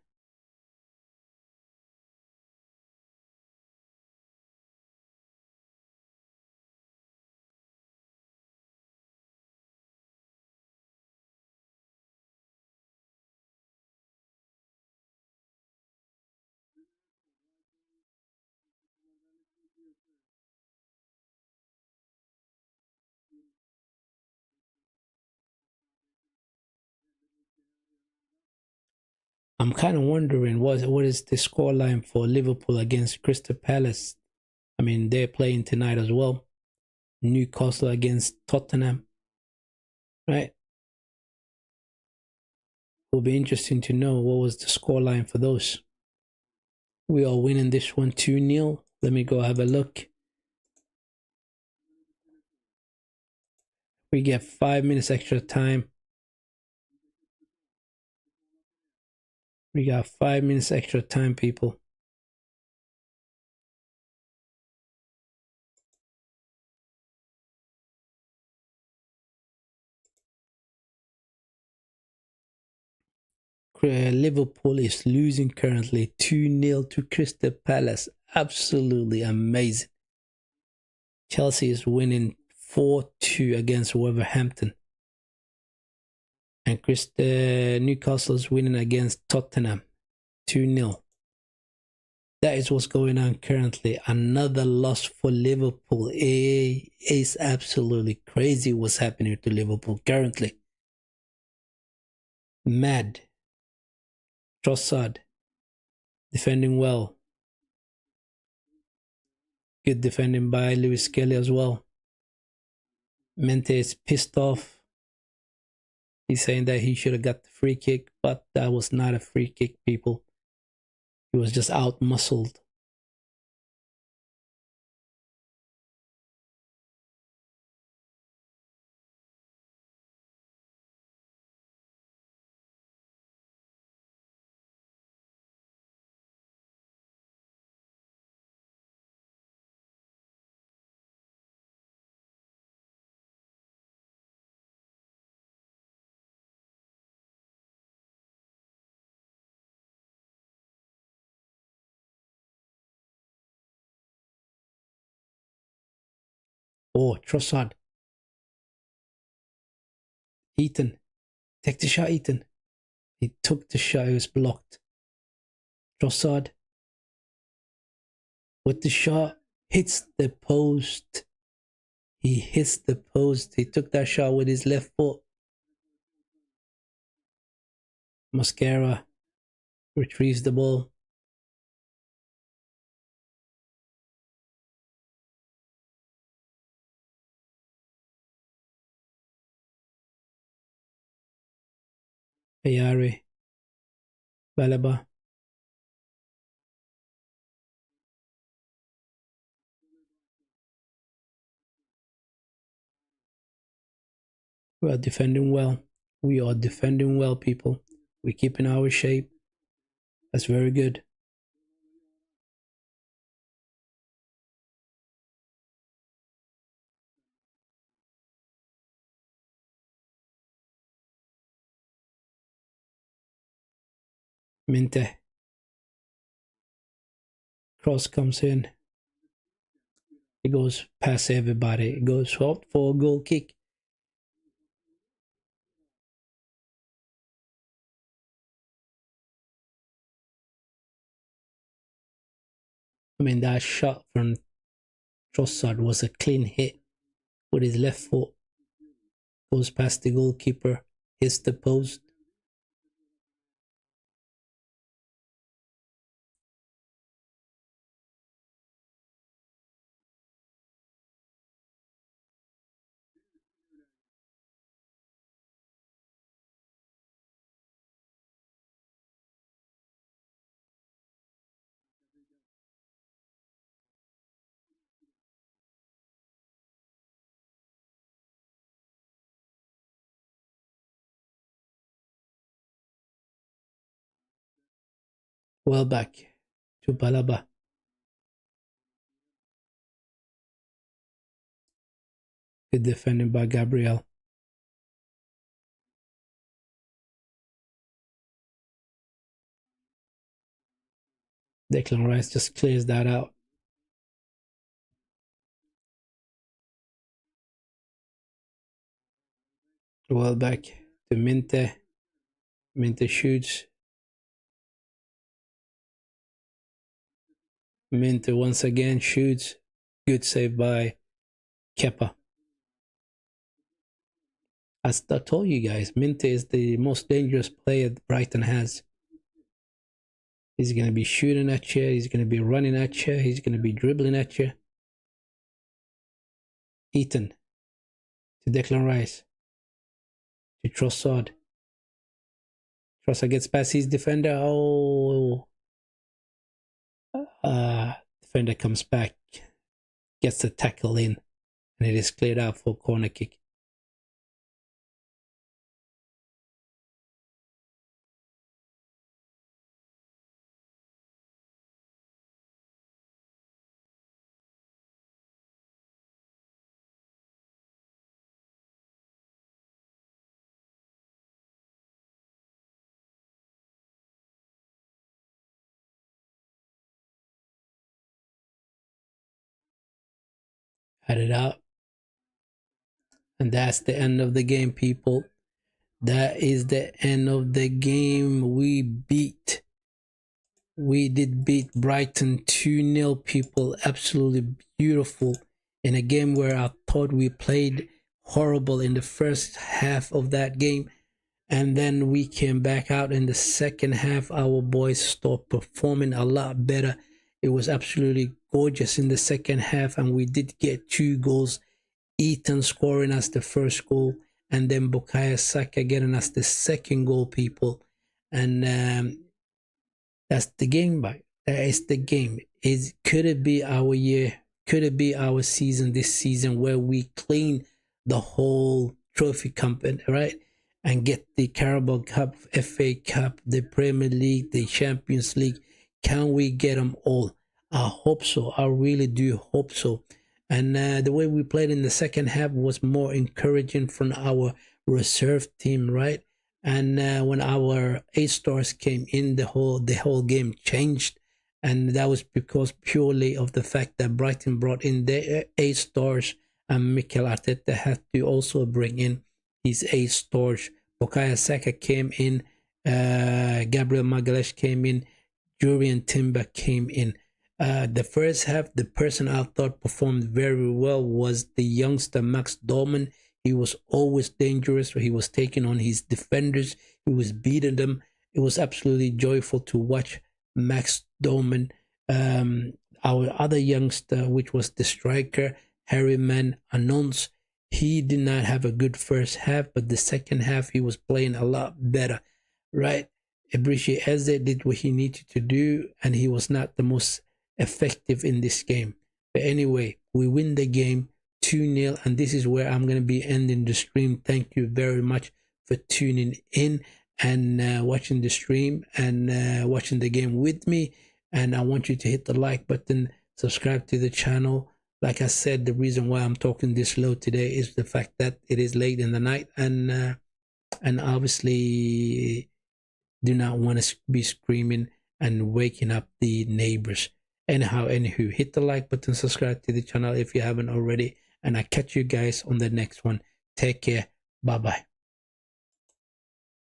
I'm kind of wondering what is the scoreline for Liverpool against Crystal Palace. I mean, they're playing tonight as well. Newcastle against Tottenham. Right? Will be interesting to know what was the scoreline for those. We are winning this one 2-0. Let me go have a look. We get 5 minutes extra time. We got 5 minutes extra time, people. Liverpool is losing currently 2-0 to Crystal Palace. Absolutely amazing. Chelsea is winning 4-2 against Wolverhampton. And Newcastle is winning against Tottenham 2-0. That is what's going on currently. Another loss for Liverpool. It is absolutely crazy what's happening to Liverpool currently. Mad. Trossard. Defending well. Good defending by Lewis Kelly as well. Mente is pissed off. He's saying that he should have got the free kick, but that was not a free kick, people. He was just out-muscled. Oh, Trossard. Eaton. Take the shot, Eaton. He took the shot. It was blocked. Trossard. With the shot. Hits the post. He hits the post. He took that shot with his left foot. Mascara retrieves the ball. Ayari. Balaba. We are defending well. We are defending well, people. We're keeping our shape. That's very good. Minte. Cross comes in. It goes past everybody. It goes out for a goal kick. I mean, that shot from Trossard was a clean hit with his left foot. Goes past the goalkeeper, hits the post. Well back to Balaba. Good defending by Gabriel. Declan Rice just clears that out. Well back to Minte. Minte shoots. Minte once again shoots. Good save by Kepa. As I told you guys, Minte is the most dangerous player Brighton has. He's going to be shooting at you. He's going to be running at you. He's going to be dribbling at you. Eaton to Declan Rice to Trossard. Trossard gets past his defender. Oh, defender comes back, gets the tackle in, and it is cleared out for corner kick. Had it out. And that's the end of the game, people. That is the end of the game. We did beat Brighton 2-0, people. Absolutely beautiful. In a game where I thought we played horrible in the first half of that game. And then we came back out in the second half. Our boys started performing a lot better. It was absolutely gorgeous in the second half. And we did get 2 goals. Eaton scoring us the first goal, and then Bukayo Saka getting us the second goal, people. And that's the game, but that is the game. Could it be our year? Could it be our season this season where we clean the whole trophy company, right? And get the Carabao Cup, FA Cup, the Premier League, the Champions League. Can we get them all? I hope so. I really do hope so. And the way we played in the second half was more encouraging from our reserve team, right? And when our 8 stars came in, the whole game changed. And that was because purely of the fact that Brighton brought in their 8 stars, and Mikel Arteta had to also bring in his 8 stars. Bukayo Saka came in, Gabriel Magalhaes came in, Jurriën Timber came in. The first half, the person I thought performed very well was the youngster Max Dorman. He was always dangerous. He was taking on his defenders. He was beating them. It was absolutely joyful to watch Max Dorman. Our other youngster, which was the striker, Harryman Anons, he did not have a good first half, but the second half he was playing a lot better, right? Ebriche Eze did what he needed to do, and he was not the most effective in this game. But anyway, we win the game 2-0, and this is where I'm going to be ending the stream. Thank you very much for tuning in and watching the stream and watching the game with me. And I want you to hit the like button, subscribe to the channel. Like I said, the reason why I'm talking this low today is the fact that it is late in the night, and obviously do not want to be screaming and waking up the neighbors. Anyhow, anywho, hit the like button, subscribe to the channel if you haven't already, and I catch you guys on the next one. Take care. Bye bye.